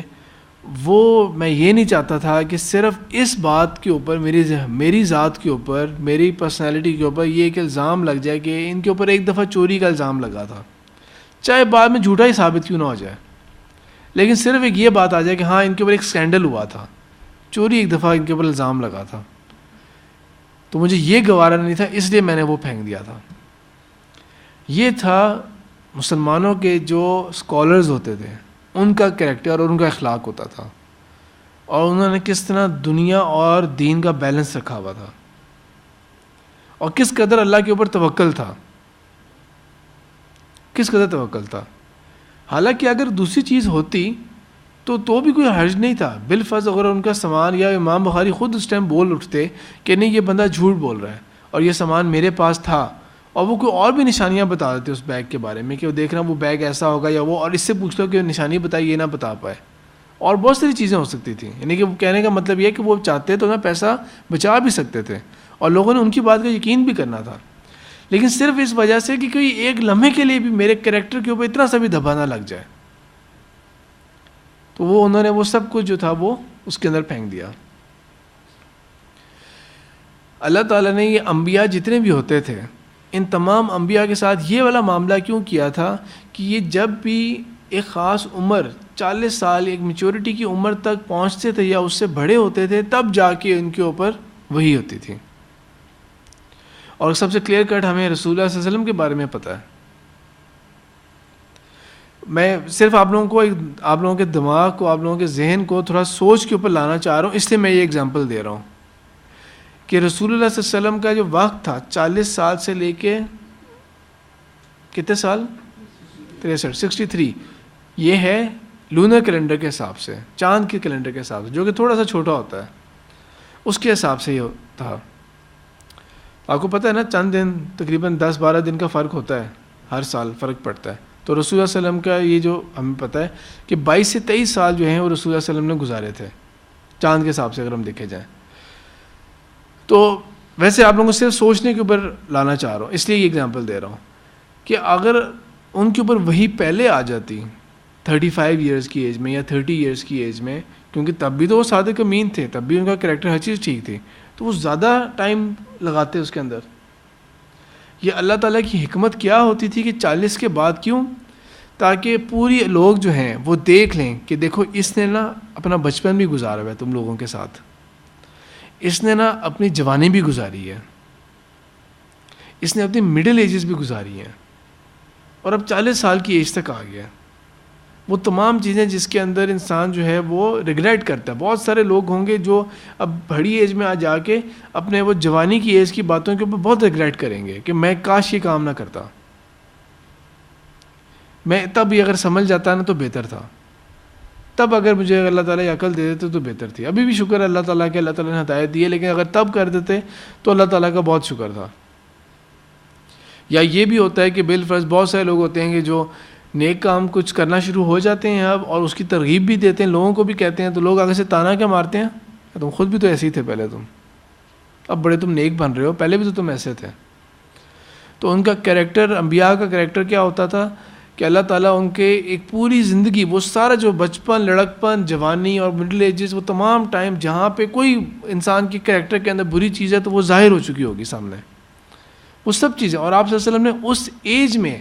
وہ میں یہ نہیں چاہتا تھا کہ صرف اس بات کے اوپر میری ذات کے اوپر، میری پرسنالٹی کے اوپر یہ ایک الزام لگ جائے کہ ان کے اوپر ایک دفعہ چوری کا الزام لگا تھا، چاہے بعد میں جھوٹا ہی ثابت کیوں نہ ہو جائے، لیکن صرف ایک یہ بات آ جائے کہ ہاں ان کے اوپر ایک اسکینڈل ہوا تھا، چوری ایک دفعہ ان کے اوپر الزام لگا تھا، تو مجھے یہ گوارا نہیں تھا، اس لیے میں نے وہ پھینک دیا تھا۔ یہ تھا مسلمانوں کے جو اسکالرز ہوتے تھے ان کا کریکٹر اور ان کا اخلاق ہوتا تھا، اور انہوں نے کس طرح دنیا اور دین کا بیلنس رکھا ہوا تھا، اور کس قدر اللہ کے اوپر توکل تھا، کس قدر توکل تھا۔ حالانکہ اگر دوسری چیز ہوتی تو بھی کوئی حرج نہیں تھا، بالفرض اگر ان کا سامان، یا امام بخاری خود اس ٹائم بول اٹھتے کہ نہیں یہ بندہ جھوٹ بول رہا ہے اور یہ سامان میرے پاس تھا، اور وہ کوئی اور بھی نشانیاں بتا دیتے اس بیگ کے بارے میں کہ وہ دیکھ رہا وہ بیگ ایسا ہوگا یا وہ، اور اس سے پوچھ لو کہ نشانی بتائی، یہ نہ بتا پائے، اور بہت ساری چیزیں ہو سکتی تھیں. یعنی کہ وہ کہنے کا مطلب یہ ہے کہ وہ چاہتے تو نا پیسہ بچا بھی سکتے تھے اور لوگوں نے ان کی بات کا یقین بھی کرنا تھا, لیکن صرف اس وجہ سے کہ کوئی ایک لمحے کے لیے بھی میرے کریکٹر کے اوپر اتنا سا بھی دھبا نہ لگ جائے, تو وہ انہوں نے وہ سب کچھ جو تھا وہ اس کے اندر پھینک دیا. اللہ تعالیٰ نے یہ انبیاء جتنے بھی ہوتے تھے ان تمام انبیاء کے ساتھ یہ والا معاملہ کیوں کیا تھا کہ یہ جب بھی ایک خاص عمر 40 سال ایک میچورٹی کی عمر تک پہنچتے تھے یا اس سے بڑے ہوتے تھے تب جا کے ان کے اوپر وحی ہوتی تھی. اور سب سے کلیئر کٹ ہمیں رسول اللہ صلی اللہ علیہ وسلم کے بارے میں پتہ ہے. میں صرف آپ لوگوں کے دماغ کو, آپ لوگوں کے ذہن کو تھوڑا سوچ کے اوپر لانا چاہ رہا ہوں, اس لیے میں یہ ایگزامپل دے رہا ہوں کہ رسول اللہ صلی اللہ علیہ وسلم کا جو وقت تھا 40 سال سے لے کے کتنے سال 63, یہ ہے لونر کیلنڈر کے حساب سے, چاند کے کیلنڈر کے حساب سے, جو کہ تھوڑا سا چھوٹا ہوتا ہے, اس کے حساب سے یہ تھا. آپ کو پتہ ہے نا چند دن تقریباً 10-12 دن کا فرق ہوتا ہے, ہر سال فرق پڑتا ہے. تو رسول اللہ صلی اللہ علیہ وسلم کا یہ جو ہمیں پتہ ہے کہ 22 سے 23 سال جو ہیں وہ رسول اللہ صلی اللہ علیہ وسلم نے گزارے تھے چاند کے حساب سے اگر ہم دیکھے جائیں. تو ویسے آپ لوگوں کو صرف سوچنے کے اوپر لانا چاہ رہا ہوں, اس لیے یہ اگزامپل دے رہا ہوں کہ اگر ان کے اوپر وہی پہلے آ جاتی 35 ایئرس کی ایج میں یا 30 ایئرس کی ایج میں, کیونکہ تب بھی تو وہ صادق امین تھے, تب بھی ان کا کریکٹر ہر چیز ٹھیک تھی, تو وہ زیادہ ٹائم لگاتے اس کے اندر. یہ اللہ تعالیٰ کی حکمت کیا ہوتی تھی کہ 40 کے بعد کیوں, تاکہ پوری لوگ جو ہیں وہ دیکھ لیں کہ دیکھو اس نے نا اپنا بچپن بھی گزارا ہوا ہے تم لوگوں کے ساتھ, اس نے نا اپنی جوانی بھی گزاری ہے, اس نے اپنی مڈل ایجز بھی گزاری ہیں, اور اب 40 سال کی ایج تک آ گیا. وہ تمام چیزیں جس کے اندر انسان جو ہے وہ ریگریٹ کرتا ہے. بہت سارے لوگ ہوں گے جو اب بڑی ایج میں آ جا کے اپنے وہ جوانی کی ایج کی باتوں کے اوپر بہت ریگریٹ کریں گے کہ میں کاش یہ کام نہ کرتا, میں تب یہ اگر سمجھ جاتا نا تو بہتر تھا, تب اگر مجھے اللہ تعالیٰ عقل دے دیتے تو بہتر تھی. ابھی بھی شکر ہے اللہ تعالیٰ کہ اللہ تعالیٰ نے ہدایت دی ہے, لیکن اگر تب کر دیتے تو اللہ تعالیٰ کا بہت شکر تھا. یا یہ بھی ہوتا ہے کہ بالفرض بہت سارے لوگ ہوتے ہیں کہ جو نیک کام کچھ کرنا شروع ہو جاتے ہیں اب, اور اس کی ترغیب بھی دیتے ہیں, لوگوں کو بھی کہتے ہیں, تو لوگ آگے سے تانا کیا مارتے ہیں, تم خود بھی تو ایسے ہی تھے پہلے, اب بڑے تم نیک بن رہے ہو, پہلے بھی تو تم ایسے تھے. تو ان کا کریکٹر, انبیاء کا کریکٹر کیا ہوتا تھا کہ اللہ تعالیٰ ان کے ایک پوری زندگی, وہ سارا جو بچپن, لڑکپن, جوانی اور مڈل ایجز, وہ تمام ٹائم جہاں پہ کوئی انسان کی کریکٹر کے اندر بری چیز ہے تو وہ ظاہر ہو چکی ہوگی سامنے, وہ سب چیزیں. اور آپ صلی اللہ علیہ وسلم نے اس ایج میں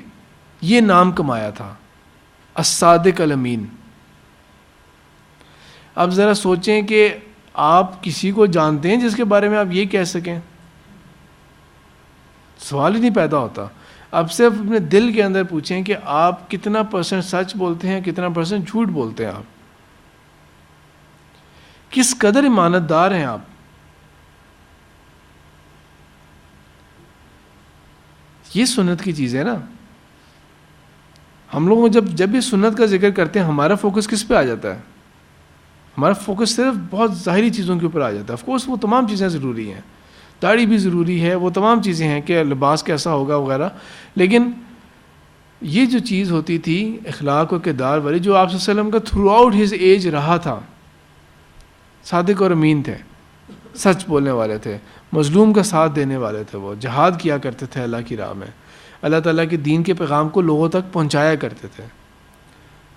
یہ نام کمایا تھا, الصادق الامین. اب ذرا سوچیں کہ آپ کسی کو جانتے ہیں جس کے بارے میں آپ یہ کہہ سکیں, سوال ہی نہیں پیدا ہوتا. آپ صرف اپنے دل کے اندر پوچھیں کہ آپ کتنا % سچ بولتے ہیں, کتنا % جھوٹ بولتے ہیں, آپ کس قدر ایمانت دار ہیں آپ. یہ سنت کی چیز ہے نا. ہم لوگ جب بھی سنت کا ذکر کرتے ہیں ہمارا فوکس کس پہ آ جاتا ہے, ہمارا فوکس صرف بہت ظاہری چیزوں کے اوپر آ جاتا ہے. آف کورس وہ تمام چیزیں ضروری ہیں, داڑھی بھی ضروری ہے, وہ تمام چیزیں ہیں کہ لباس کیسا ہوگا وغیرہ, لیکن یہ جو چیز ہوتی تھی اخلاق و کردار والی, جو آپ صلی اللہ علیہ وسلم کا تھرو آؤٹ ہز ایج رہا تھا, صادق اور امین تھے, سچ بولنے والے تھے, مظلوم کا ساتھ دینے والے تھے, وہ جہاد کیا کرتے تھے اللہ کی راہ میں, اللہ تعالیٰ کے دین کے پیغام کو لوگوں تک پہنچایا کرتے تھے,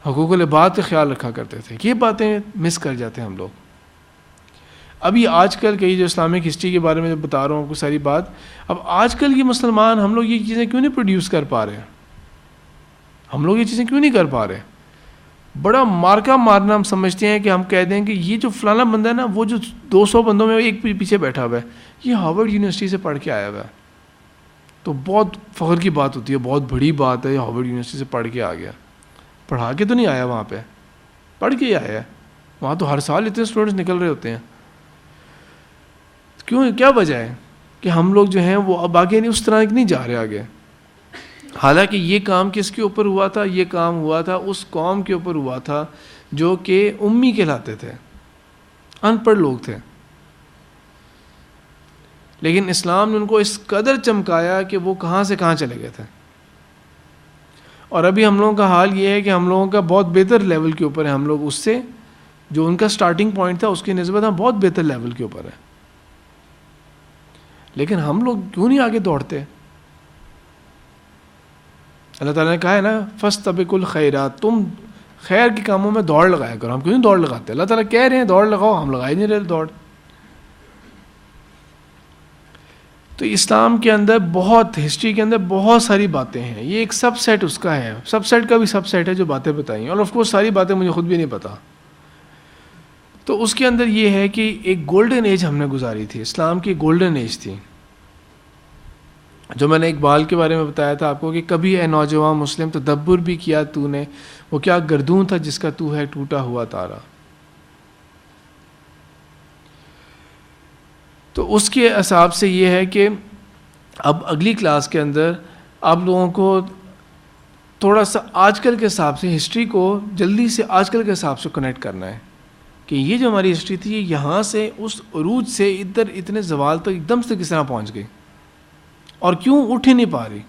حقوق العباد کا خیال رکھا کرتے تھے. یہ باتیں مس کر جاتے ہیں ہم لوگ. ابھی آج کل کے جو اسلامک ہسٹری کے بارے میں جو بتا رہا ہوں کوئی ساری بات, اب آج کل کے مسلمان ہم لوگ یہ چیزیں کیوں نہیں پروڈیوس کر پا رہے, ہم لوگ یہ چیزیں کیوں نہیں کر پا رہے. بڑا مارکا مارنا ہم سمجھتے ہیں کہ ہم کہہ دیں کہ یہ جو فلانا بندہ ہے نا, وہ جو 200 بندوں میں ایک پیچھے بیٹھا ہوا ہے, یہ ہارورڈ یونیورسٹی سے پڑھ کے آیا ہوا ہے, تو بہت فخر کی بات ہوتی ہے, بہت بڑی بات ہے, یہ ہارورڈ یونیورسٹی سے پڑھ کے آ گیا. پڑھا کے تو نہیں آیا وہاں پہ, پڑھ کے ہی آیا ہے. وہاں تو ہر سال اتنے اسٹوڈنٹس نکل رہے ہوتے ہیں. کیوں, کیا وجہ ہے کہ ہم لوگ جو ہیں وہ اب آگے نہیں, اس طرح نہیں جا رہے آگے. حالانکہ یہ کام کس کے اوپر ہوا تھا, یہ کام ہوا تھا اس قوم کے اوپر ہوا تھا جو کہ امی کہلاتے تھے, ان پڑھ لوگ تھے, لیکن اسلام نے ان کو اس قدر چمکایا کہ وہ کہاں سے کہاں چلے گئے تھے. اور ابھی ہم لوگوں کا حال یہ ہے کہ ہم لوگوں کا بہت بہتر لیول کے اوپر ہے ہم لوگ اس سے, جو ان کا سٹارٹنگ پوائنٹ تھا اس کی نسبت ہم بہت بہتر لیول کے اوپر ہے. لیکن ہم لوگ کیوں نہیں آگے دوڑتے؟ اللہ تعالیٰ نے کہا ہے نا فاستبقوا الخیرات، تم خیر کے کاموں میں دوڑ لگایا کرو. ہم کیوں نہیں دوڑ لگاتے؟ اللہ تعالیٰ کہہ رہے ہیں دوڑ لگاؤ، ہم لگا ہی نہیں رہے دوڑ. تو اسلام کے اندر بہت، ہسٹری کے اندر بہت ساری باتیں ہیں. یہ ایک سب سیٹ اس کا ہے، سب سیٹ کا بھی سب سیٹ ہے جو باتیں بتائی ہیں. اور آف کورس ساری باتیں مجھے خود بھی نہیں پتہ. تو اس کے اندر یہ ہے کہ ایک گولڈن ایج ہم نے گزاری تھی، اسلام کی گولڈن ایج تھی. جو میں نے اقبال کے بارے میں بتایا تھا آپ کو کہ کبھی اے نوجوان مسلم تدبر بھی کیا تو نے، وہ کیا گردون تھا جس کا تو ہے ٹوٹا ہوا تارا. تو اس کے حساب سے یہ ہے کہ اب اگلی کلاس کے اندر آپ لوگوں کو تھوڑا سا آج کل کے حساب سے ہسٹری کو جلدی سے آج کل کے حساب سے کنیکٹ کرنا ہے کہ یہ جو ہماری ہسٹری تھی یہ یہاں سے اس عروج سے ادھر اتنے زوال تک ایک دم سے کس طرح پہنچ گئی اور کیوں اٹھ ہی نہیں پا رہی.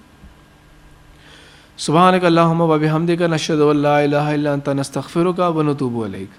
سبحانک اللہم و بحمدک نشہد ان لا الہ الا انت نستغفرک و نتوب الیک.